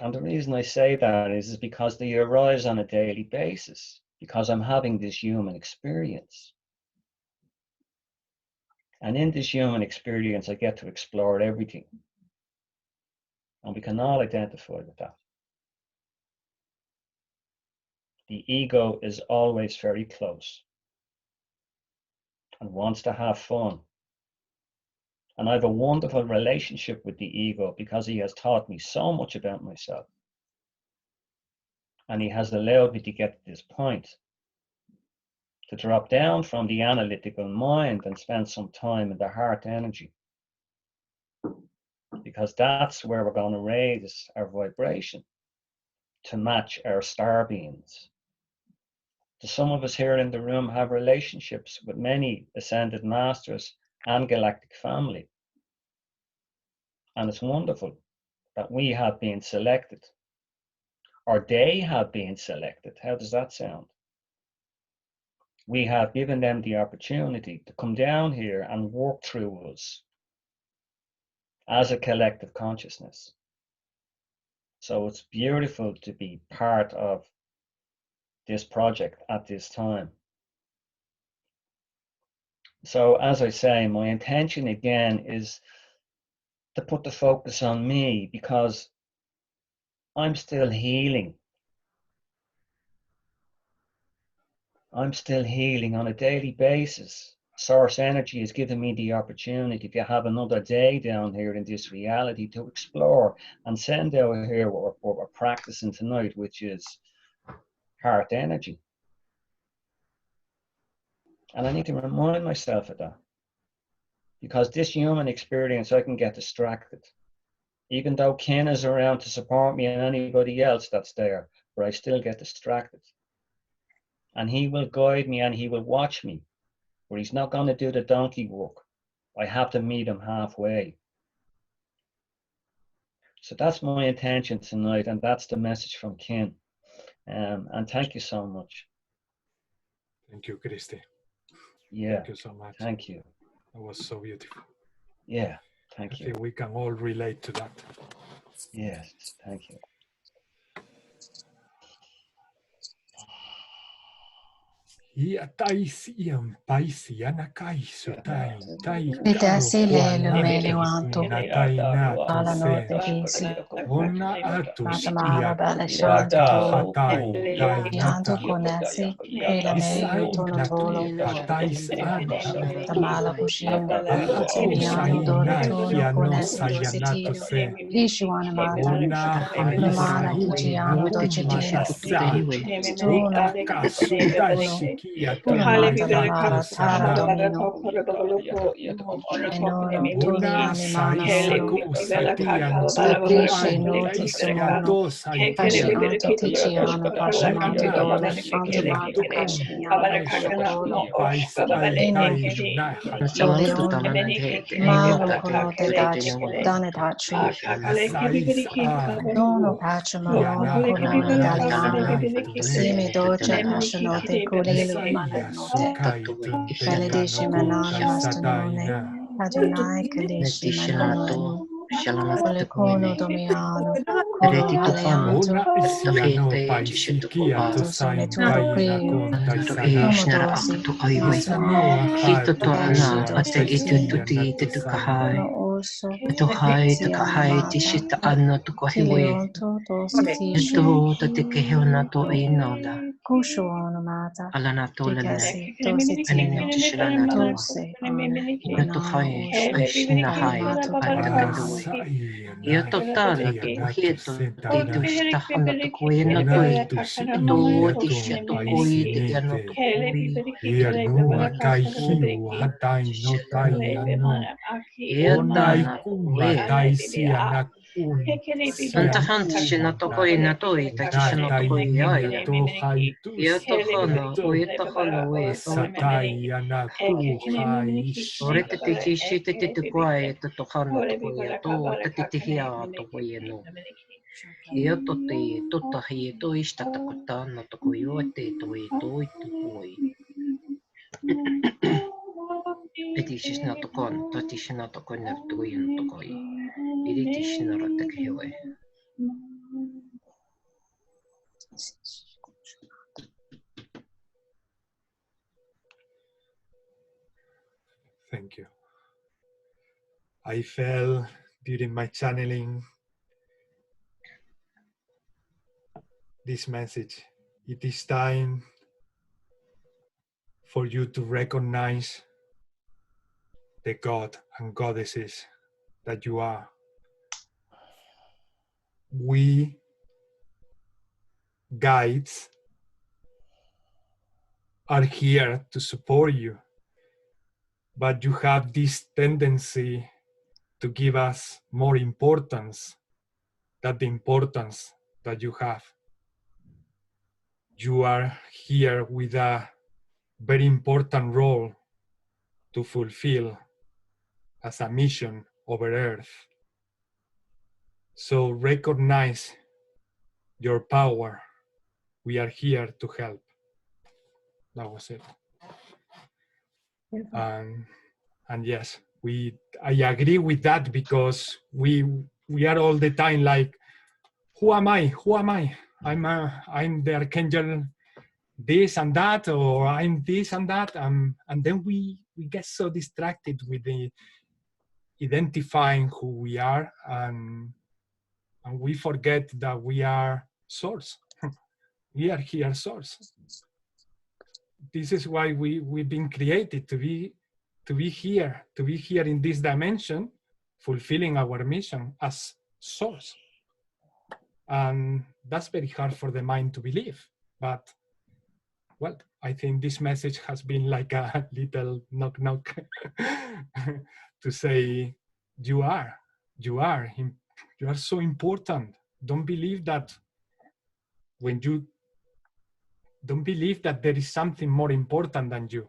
And the reason I say that is because they arise on a daily basis, because I'm having this human experience. And in this human experience, I get to explore everything. And we can all identify with that. The ego is always very close and wants to have fun. And I have a wonderful relationship with the ego because he has taught me so much about myself. And he has allowed me to get to this point, to drop down from the analytical mind and spend some time in the heart energy. Because that's where we're going to raise our vibration to match our star beings. So some of us here in the room have relationships with many ascended masters and galactic family. And it's wonderful that we have been selected, or they have been selected. How does that sound? We have given them the opportunity to come down here and work through us as a collective consciousness. So it's beautiful to be part of this project at this time. So as I say, my intention again is to put the focus on me because I'm still healing. I'm still healing on a daily basis. Source energy has given me the opportunity to have another day down here in this reality to explore and send out here what we're practicing tonight, which is heart energy. And I need to remind myself of that. Because this human experience, I can get distracted. Even though Ken is around to support me and anybody else that's there, but I still get distracted. And he will guide me and he will watch me, but he's not going to do the donkey work. I have to meet him halfway. So that's my intention tonight, and that's the message from Ken. And thank you so much. Thank you, Christy. Yeah. Thank you so much. Thank you. It was so beautiful. Yeah, thank you. I think we can all relate to that. Yes, thank you. Mitä silelu meliwantu ala note kisi matamala bala shantu yantu konasi ila me yutono tolo tamala kushin yanu doro tono konasi kisitiyo ishiwana mata namana kichi yanu dochitiyo stuna Mara tara domino enono tuniani mana nono sukrishi noti suono kashi anto tichiano pashamanto dole anto mata kashi yana shokolo ini Leono malo kolote dachi dane dachi dono pacha manono kolona daliana simi doce ashanote kulilu mananote Kalidishi manana mastanone Adonai kalishi manano Ole kono domiano Kolo haleanto Sone tundo priyo Tomodosi Masamano Kashi dosi Kono Tuhai takahai tishita anna tukohiwe. Ito tatikehona to inola. Alana to lene. Anina tishilana to. Inatuhai aishinahai atakadoe. Ito tala tukuhito titushita hana tukuina tui. Ito tisha tukui tiano tukui. Ianu atai hiu hatai no tai anu. Onai kuma tai si anakun. Santa Fantasy na tokoi na toi, tachi no tokoi ai. Ia to hono, oi to hono, oi to Satai anaku hai. ore te te tishi te te te koai te to hono tokoi to, te te te hia tokoi no. Ia to te totahi to ista takuta no tokoi o te toi toi tokoi. E tishi na tokon, to tishi na tokoi na toi no tokoi. Iri tishi na rata kihoe. Thank you. I felt during my channeling this message. It is time for you to recognize the God and goddesses that you are. We guides are here to support you, but you have this tendency to give us more importance than the importance that you have. You are here with a very important role to fulfill as a mission over Earth. So recognize your power. We are here to help. That was it. And yes, I agree with that, because we are all the time like, who am I? Who am I? I'm the archangel this and that, or I'm this and that, and then we get so distracted with the identifying who we are, and we forget that we are source. We are here source. This is why we've been created, to be here in this dimension, fulfilling our mission as source. And that's very hard for the mind to believe, but well, I think this message has been like a little knock knock to say, you are so important. Don't believe that don't believe that there is something more important than you.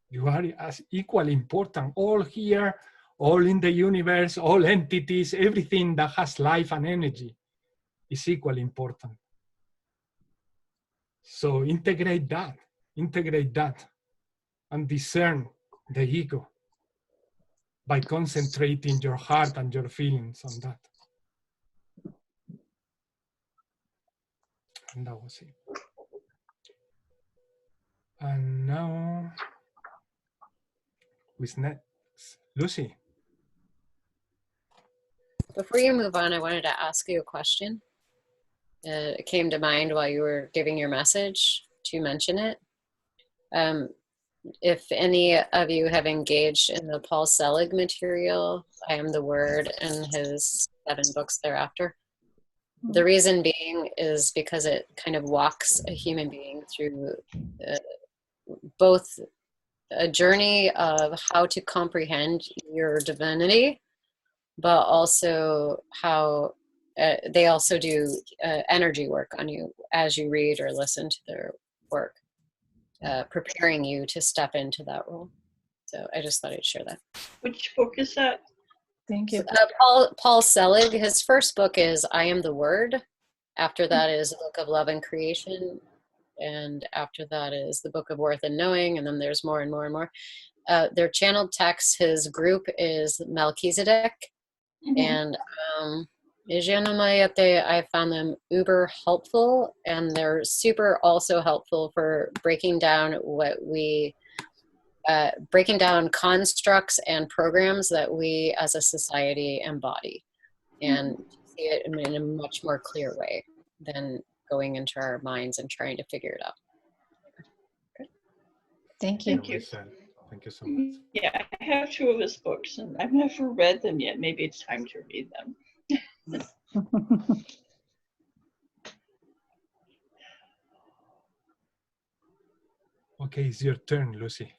You are as equally important. All here, all in the universe, all entities, everything that has life and energy is equally important. So integrate that, and discern the ego by concentrating your heart and your feelings on that. And that was it. And now, who's next? Lucy. Before you move on, I wanted to ask you a question. It came to mind while you were giving your message to mention it. If any of you have engaged in the Paul Selig material, I Am the Word, and his 7 books thereafter. The reason being is because it kind of walks a human being through both a journey of how to comprehend your divinity, but also how they also do energy work on you as you read or listen to their work, preparing you to step into that role. So I just thought I'd share that. Which book is that? Thank you. Paul Selig, his first book is I Am the Word. After that is the Book of Love and Creation. And after that is the Book of Worth and Knowing. And then there's more and more and more. Their channeled text, his group is Melchizedek. And I found them uber helpful. And they're super also helpful for breaking down what we breaking down constructs and programs that we as a society embody, and see it in a much more clear way than going into our minds and trying to figure it out. Thank you. Thank you. Thank you so much. Yeah, I have 2 of his books, and I've never read them yet. Maybe it's time to read them. Okay, it's your turn, Lucy.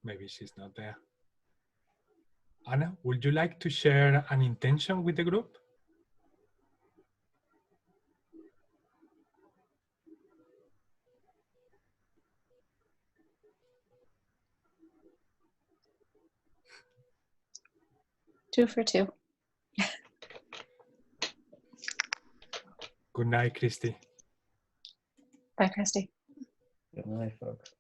Maybe she's not there. Anna, would you like to share an intention with the group? Two for two. Good night, Christy. Bye, Christy. Good night, folks.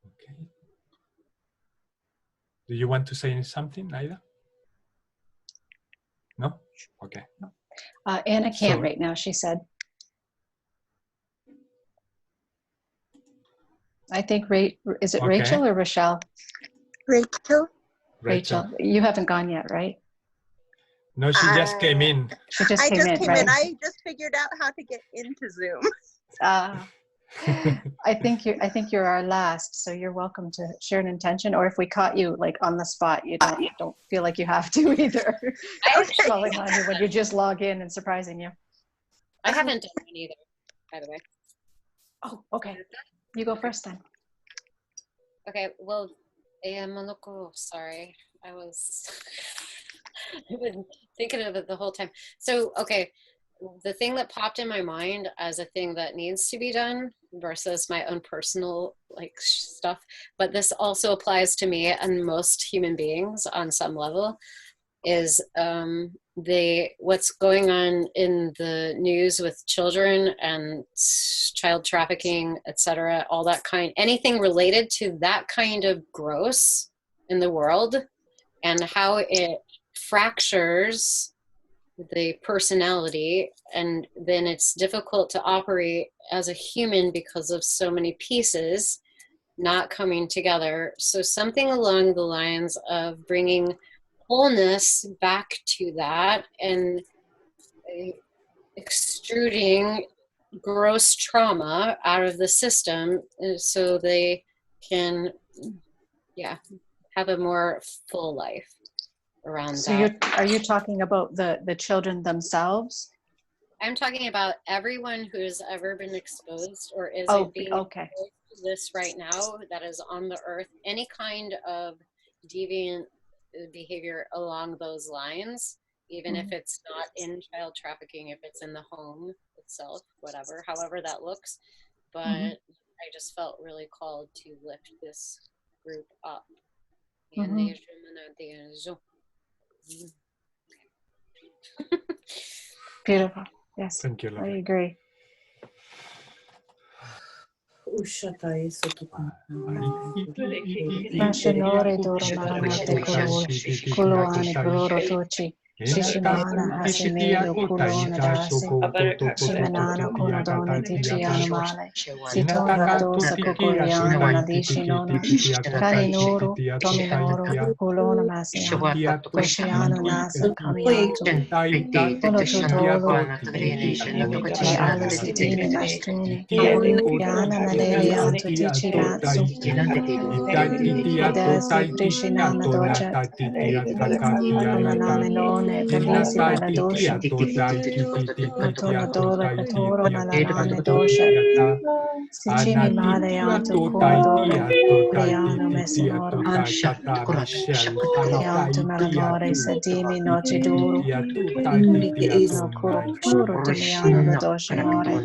Okay. Do you want to say something, Naida? No? Okay. Anna can't So- right now, she said. I think, is it Okay. Rachel or Rochelle? Rachel? Rachel. You haven't gone yet, right? No, she just came in. She just I came just in, came right? in. I just figured out how to get into Zoom. I think you're our last, so you're welcome to share an intention. Or if we caught you like on the spot, you don't feel like you have to either. Calling on you when you just log in and surprising you. I haven't done one either, by the way. Oh, okay. You go first then. Okay, well, sorry, I've been thinking of it the whole time. So, okay, the thing that popped in my mind as a thing that needs to be done versus my own personal like stuff, but this also applies to me and most human beings on some level, is what's going on in the news with children and child trafficking, etc., all that kind, anything related to that kind of gross in the world, and how it fractures the personality, and then it's difficult to operate as a human because of so many pieces not coming together. So something along the lines of bringing wholeness back to that and extruding gross trauma out of the system so they can, have a more full life around So that. are you talking about the children themselves? I'm talking about everyone who's ever been exposed or is being okay. exposed to this right now that is on the earth, any kind of deviant behavior along those lines, even if it's not in child trafficking, if it's in the home itself, whatever, however that looks. But I just felt really called to lift this group up. Beautiful. Yes. Thank you, I lovely. agree. Mashinore doro maranate kuloane koloro tochi. Shishimana hasimelo kulona dase. Shimanana konodone tichiano male. Sitona dosa kokoyana nadishinona. Kaninoro, tominoro, kulona masia. Koshiano nasa kamiato. Kono tutolo. Ti ala sitini mastuni. Yana nadele anto tichi ratsu. Desi Krishnana docha. Manamenone kadisi baladosha. Kotono dolo kotoro malarame dosha. Sichimi male anto kodoro. Priano mesinoro. Yanto malamore sadimi noci duro. No kuro puro tumiano lo dosha more.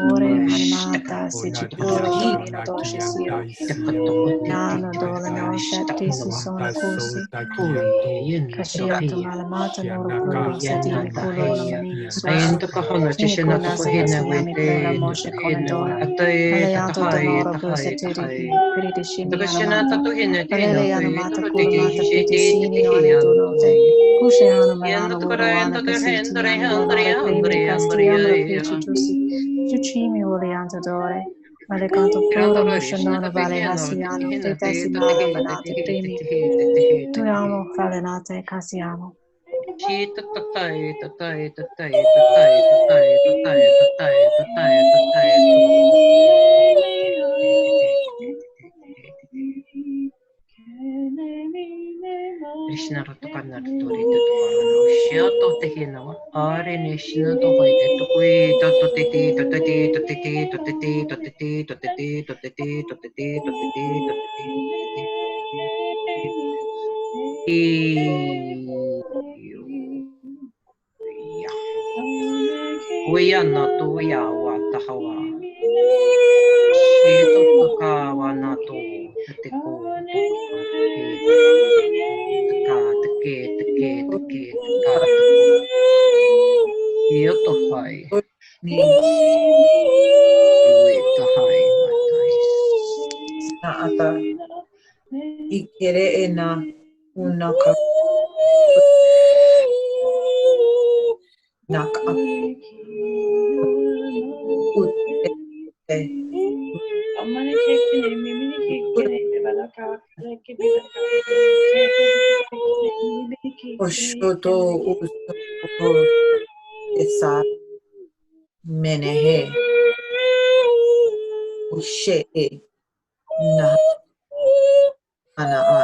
More manimata sichipuro tumino doshi siro. Yano dole no shatti si sono kusi. Kashiato malamata noro Shianaka, kulo seti Nanda, kulo He, namani Shianaka, Ayun to sushi. kahono, Tini tishin na to kuna kuhin na sakasi wait, yani kula moshe hino, konadora. atay, Malayanto tatahay, donoro tahay, kusetiri tahay. piriti shini Dagashina anamata. tatuhin na Palele tino, to anamata ito kulamata tiki, piti shiti, sini tiki, ani donote. Kushe hana yan malana to karayan worowana to kasiti hendri, yani hendri, malare premi hendri, kasti amra pichi hendri, tusi. Chuchimi wolianto dore. Malekanto puro mushanona vale hasiano. Teta sinara banate premi. Tu amo falenate casiamo. Chita tatai, tatai, tatai, tatai, tatai, tatai, tatai, tatai, tatai, Krishna Ratukanar Torita Tukarana, Shiato Tehinawa, Are Nishna to Hoite to Kui, Totiti, Totiti, Totiti, Totiti, Totiti, Totiti, Totiti, Totiti, Totiti, Kuya no tuya wa tahawa. Shito tukawa na to. Tatiku. Taka, take, take, take, taka. Yoto hai. Yuito hai. Na ata ikere ena unaka naka Oshoto uso esa menehe ushe na ana a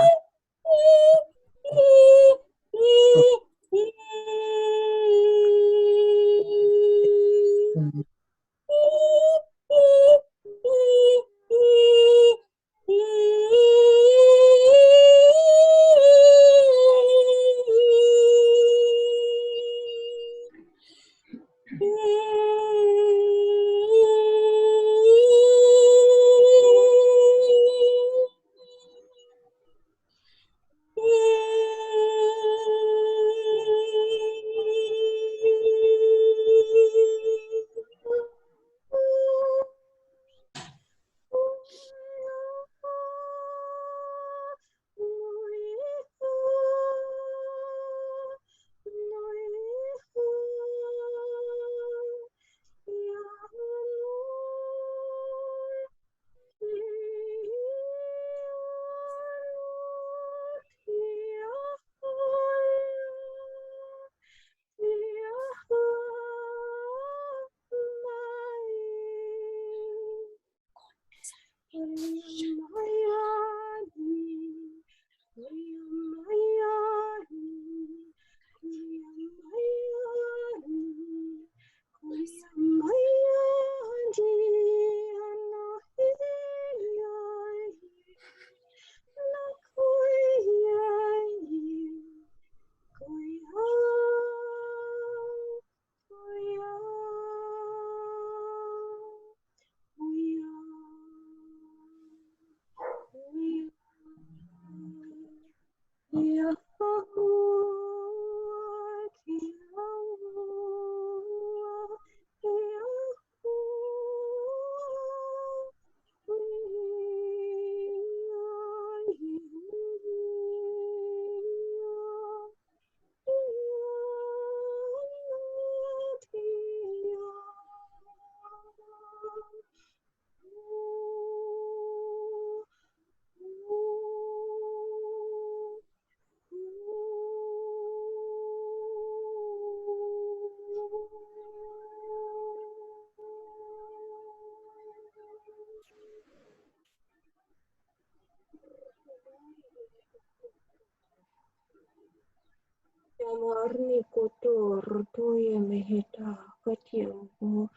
Yamarni kotor toye meheta katiam ko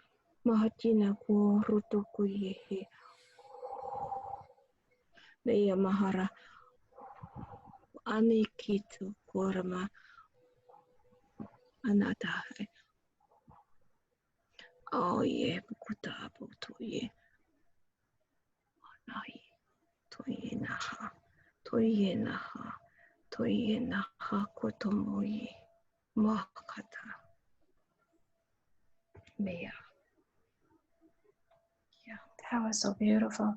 mahatina ko ruto ko yehe. Neya mahara anikitu korma anata. Oh ye bukuta buto ye. Nai toye naha toye naha toi na hakotomoi makata mea. Yeah, that was so beautiful.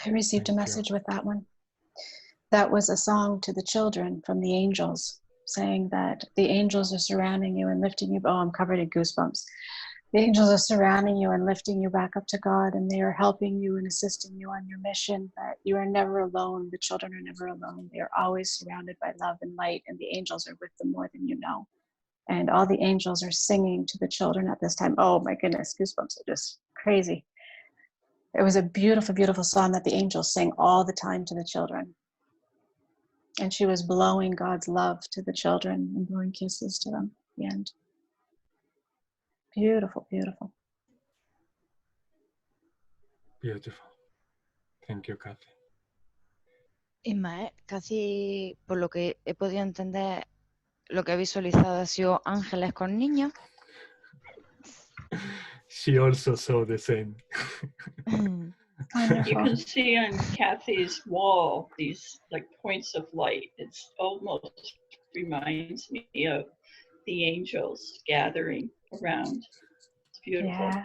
I received a message with that one. That was a song to the children from the angels, saying that the angels are surrounding you and lifting you. Oh, I'm covered in goosebumps. The angels are surrounding you and lifting you back up to God, and they are helping you and assisting you on your mission, that you are never alone. The children are never alone. They are always surrounded by love and light, and the angels are with them more than you know. And all the angels are singing to the children at this time. Oh my goodness, goosebumps are just crazy. It was a beautiful, beautiful song that the angels sing all the time to the children. And she was blowing God's love to the children and blowing kisses to them at the end. Beautiful, beautiful. Beautiful. Thank you, Kathy. Ismael, casi por lo que he podido entender, lo que he visualizado ha sido ángeles con niños. She also saw the same. You can see on Kathy's wall these like points of light. It's almost reminds me of the angels gathering around. It's beautiful. Yeah.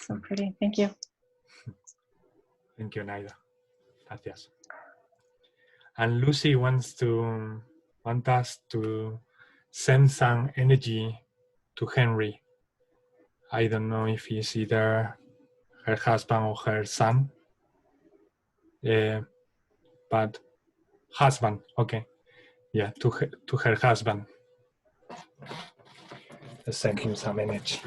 So pretty. Thank you. Thank you, Naida. Gracias. And Lucy wants us to send some energy to Henry. I don't know if he's either her husband or her son. But husband, okay. Yeah, to her husband. Let's send him some energy.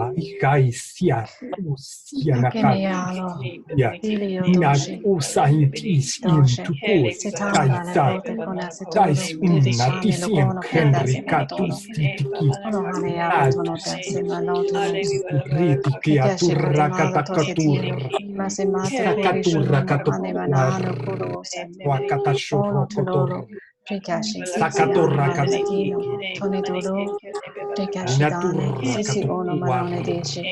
Ay, guys, yeah. Ina usaintis in tukos tais unnatisiem Henry katustitiki ritiki aturrakatakatur wakatashokotor sakatorrakatur Sisi ono manone deci.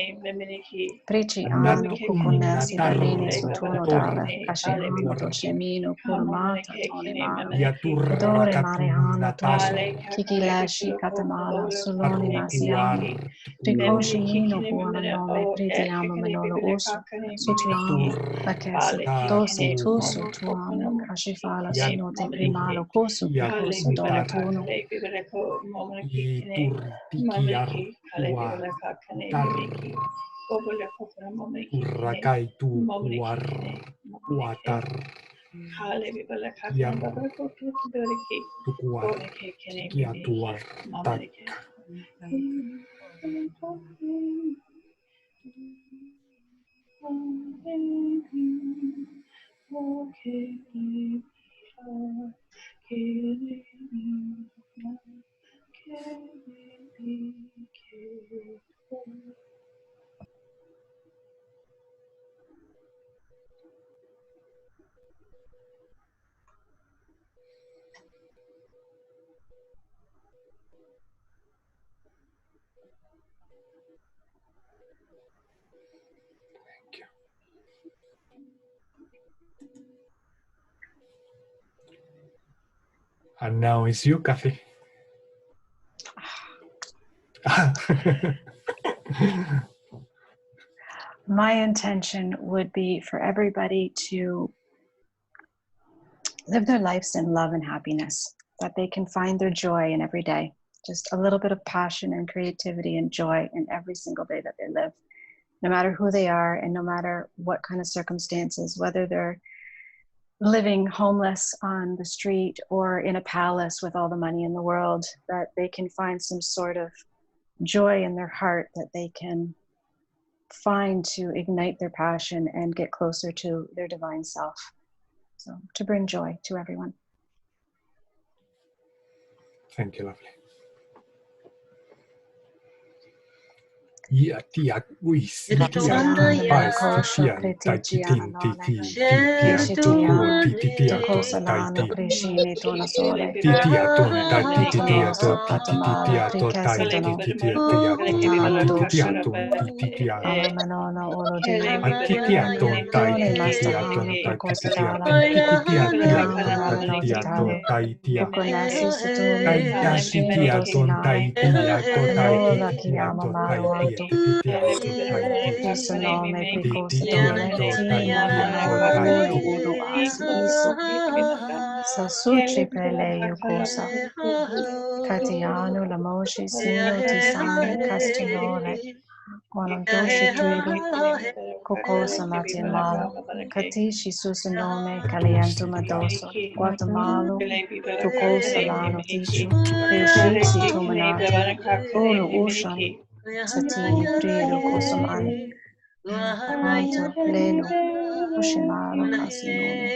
Preci ano kukunesi dalini sutuno dale. Kashihano doshemino kurmata tone mara. Dore marehano toshe. Kiki lashi katamala. Soloni masiano. Rikoshi ino buona nome. Priti amo manolo uso. Sutiano. Lakese. Dosi tuso tuano. Kashifala sinote primalo kusu. Kusu dole tuno. Urrakai tu watar tuar tak. And now it's you, Kathy. My intention would be for everybody to live their lives in love and happiness, that they can find their joy in every day. Just a little bit of passion and creativity and joy in every single day that they live, no matter who they are and no matter what kind of circumstances, whether they're living homeless on the street or in a palace with all the money in the world, that they can find some sort of joy in their heart that they can find to ignite their passion and get closer to their divine self. So to bring joy to everyone. Thank you, lovely. Ia tia uisi tia tun pais titian tai titin titi titia tuku titia tun tai ti titia tun tai titia to titia to tai titia tun titia tun titia atitia tun tai titia tun tai titia tun titia tun tai titia tai titia tun tai tia to tai titia to tai titia Sasuchi preleyo kosa. Katiano lamoshi sino tisane castinore. Guanandoshi tuilu kokosa matiamalo. Katishi susanome caliento madoso. Guatemala tukosa lano tishu. Reshisi tumanati. Ulu ushan. Satini prilu kosamani. Hanto lelu. Ushimalo casinone.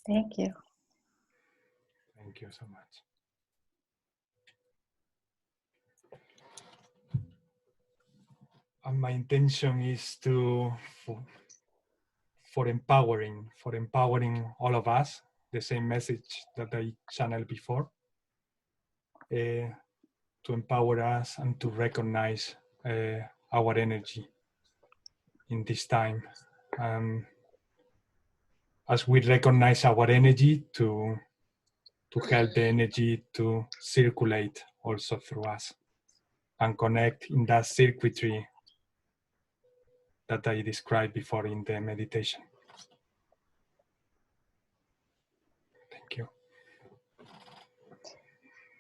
Thank you. Thank you so much. And my intention is for empowering all of us, the same message that I channeled before, to empower us and to recognize our energy in this time. As we recognize our energy, to help the energy to circulate also through us and connect in that circuitry that I described before in the meditation. Thank you.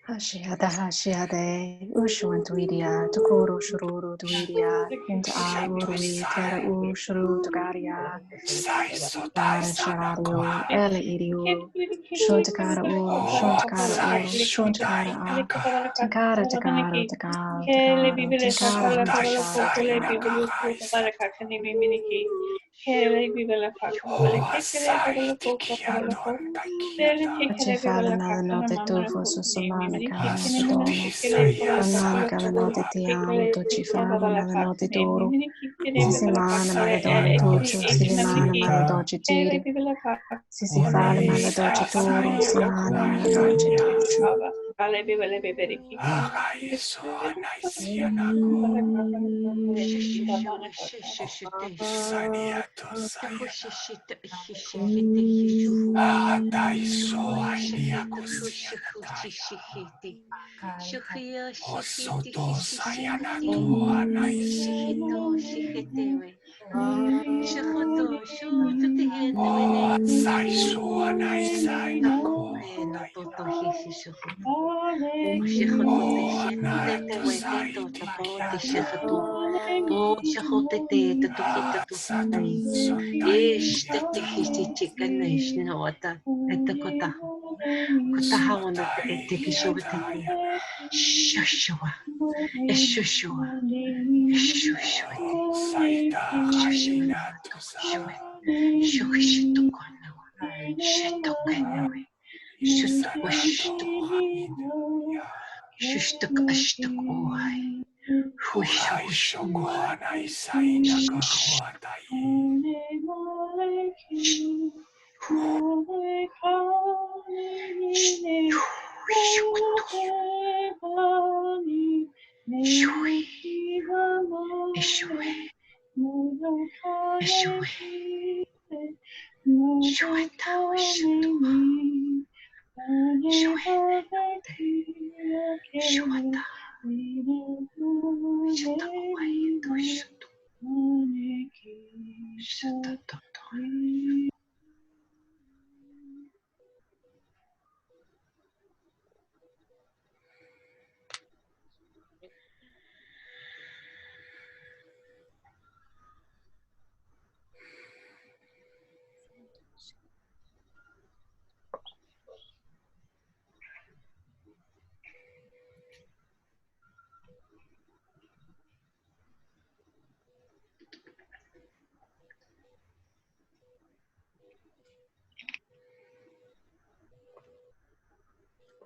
Hashiada hashiade, ushuantuidia, tukuru shururu duidia, inta urui, tera ushuru tugaria, dara sharario, ele iriu, shuntakara shuntakara takara takara Fala notte tufo su somana kana dono Ramana kala notte ti amo tu ci fala mala notte toro si mana mala dona tuccio si mana mala doce tiri si fala mala doce toro si mana mala doce tuccio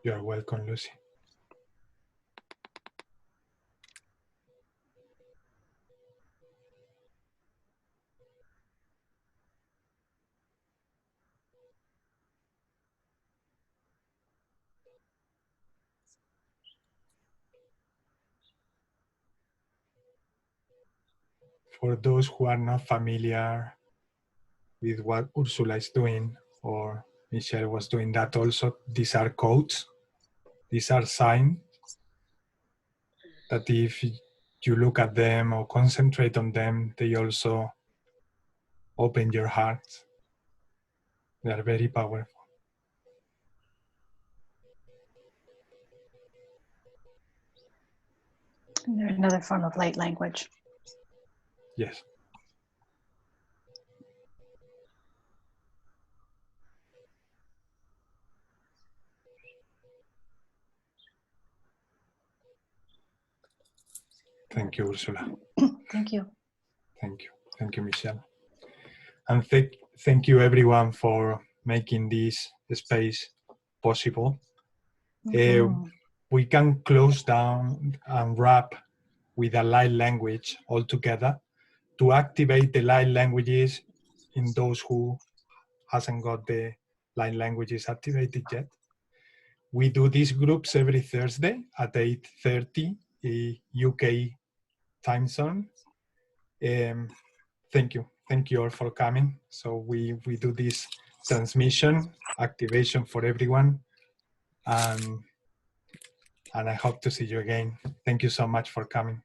You're welcome, Lucy. For those who are not familiar with what Ursula is doing or Michelle was doing that also, these are codes. These are signs that if you look at them or concentrate on them, they also open your heart. They are very powerful. And they're another form of light language. Yes. Thank you, Ursula. Thank you. Thank you. Thank you, Michelle. And thank you, everyone, for making this space possible. We can close down and wrap with a light language altogether to activate the light languages in those who hasn't got the light languages activated yet. We do these groups every Thursday at 8:30 UK time zone. Thank you. Thank you all for coming. So we do this transmission, activation for everyone. And I hope to see you again. Thank you so much for coming.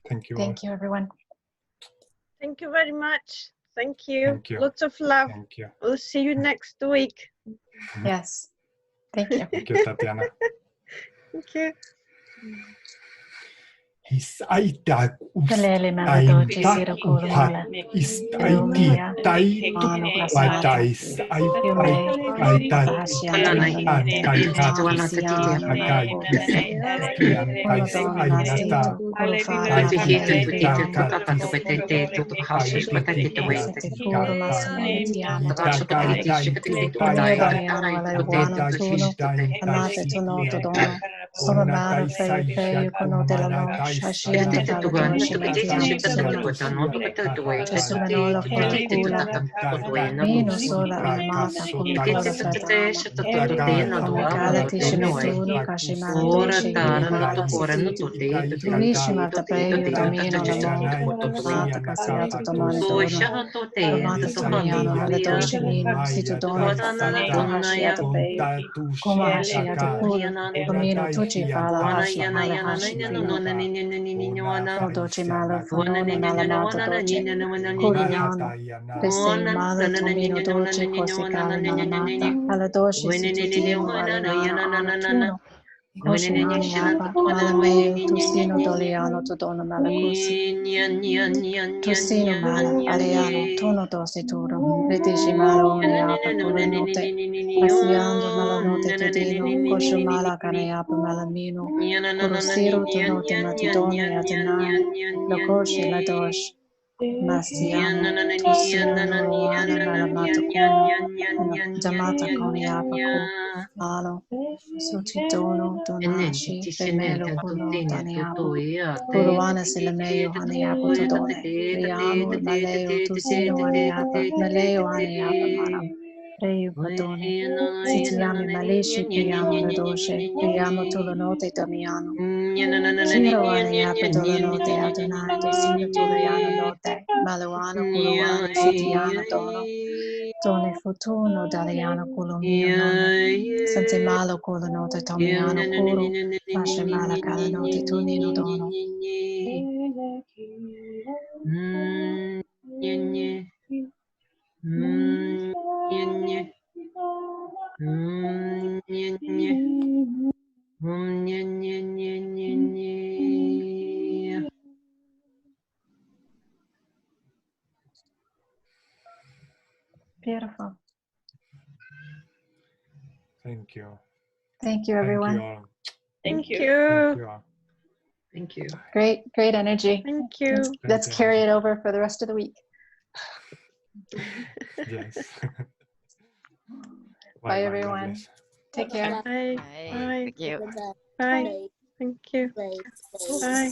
Thank you all. Thank you, everyone. Thank you very much. Thank you. Thank you. Lots of love. Thank you. We'll see you next week. Yes. Thank you. Thank you, Tatiana. Thank you. Isaita Kalele manadoji siro kurumala. Istaiki tai watai sai Somamaro Fei Konodelamo, Shashianda Jesumenola Kotukula, Mino Sola Anamata Kulukula Feta, Kamikala Tishibetunu Kashimana Tishi Yamala Siti, Tunishimata Peyo Domino Namo, Mata Casiato Tomane Dono, Romata Tamiano Haladoshi Nino, Situ Dono Fatanata Hashiata Peyo, Kuma Hashiata Kula, Domino Tuchi Fala Hasha Hala Hashi Doce Malo Fonono Nalamata Doce, Kuriano, Pese Malo Tomino Doce, Cosicala Nalamata, Aladoshi Situtino Ariano Anatuno, Koshimani Apa, Malameo, Tusino Doliano, Tudona Malacusi, Tusino Mala, Ariano, Tono Dosituro, Retici Malo, Niapa, Colenote, Asiando Malanote Tudino, Koshumala Caneapa Malamino, Corosiro Tonote Matidone Atenai, Locoshi Ladosh, Masiano, Tusino Noana Malamata Como, Damata Coniapa Co, Malo, Sutitono, Donashi, Femelo Culo, Daniapo, Curuana Silameyo, Haniapo Todone, Riamo, Maleo, Tusino, Haniapa, Maleo, Haniapa, Manam, Reu Padone, Sitiami Malishi, Piano, Ladoshe, Riamo Tulanote, Damiano, Kiro, Haniapa, Dolanote, Adonai, Dosino, Tuliano, Note, Maluano, Curuana, Sitiano, Dono, Tone Fortuno, Daliano, Culomino, Nome, Santimalo, Culanote, Tomiano, Curo, Mashimala, Calanote, Tunino, Dono. Beautiful. Thank you. Thank you, everyone. Thank you. Thank you. Great energy. Thank you. Let's carry it over for the rest of the week. Yes. Bye, everyone. Take care. Bye. Thank you. Bye. Thank you. Bye.